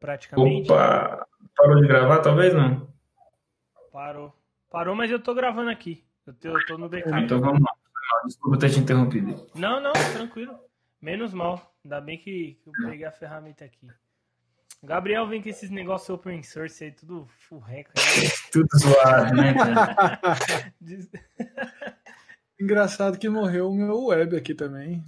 Praticamente. Opa! Parou de gravar, talvez não? Parou, mas eu tô gravando aqui. Eu tô no backup. Então vamos lá. Desculpa ter te interrompido. Não, tranquilo. Menos mal. Ainda bem que eu peguei a ferramenta aqui. Gabriel vem com esses negócios open source aí, tudo furreca. Tudo zoado, né, cara? Engraçado que morreu o meu web aqui também.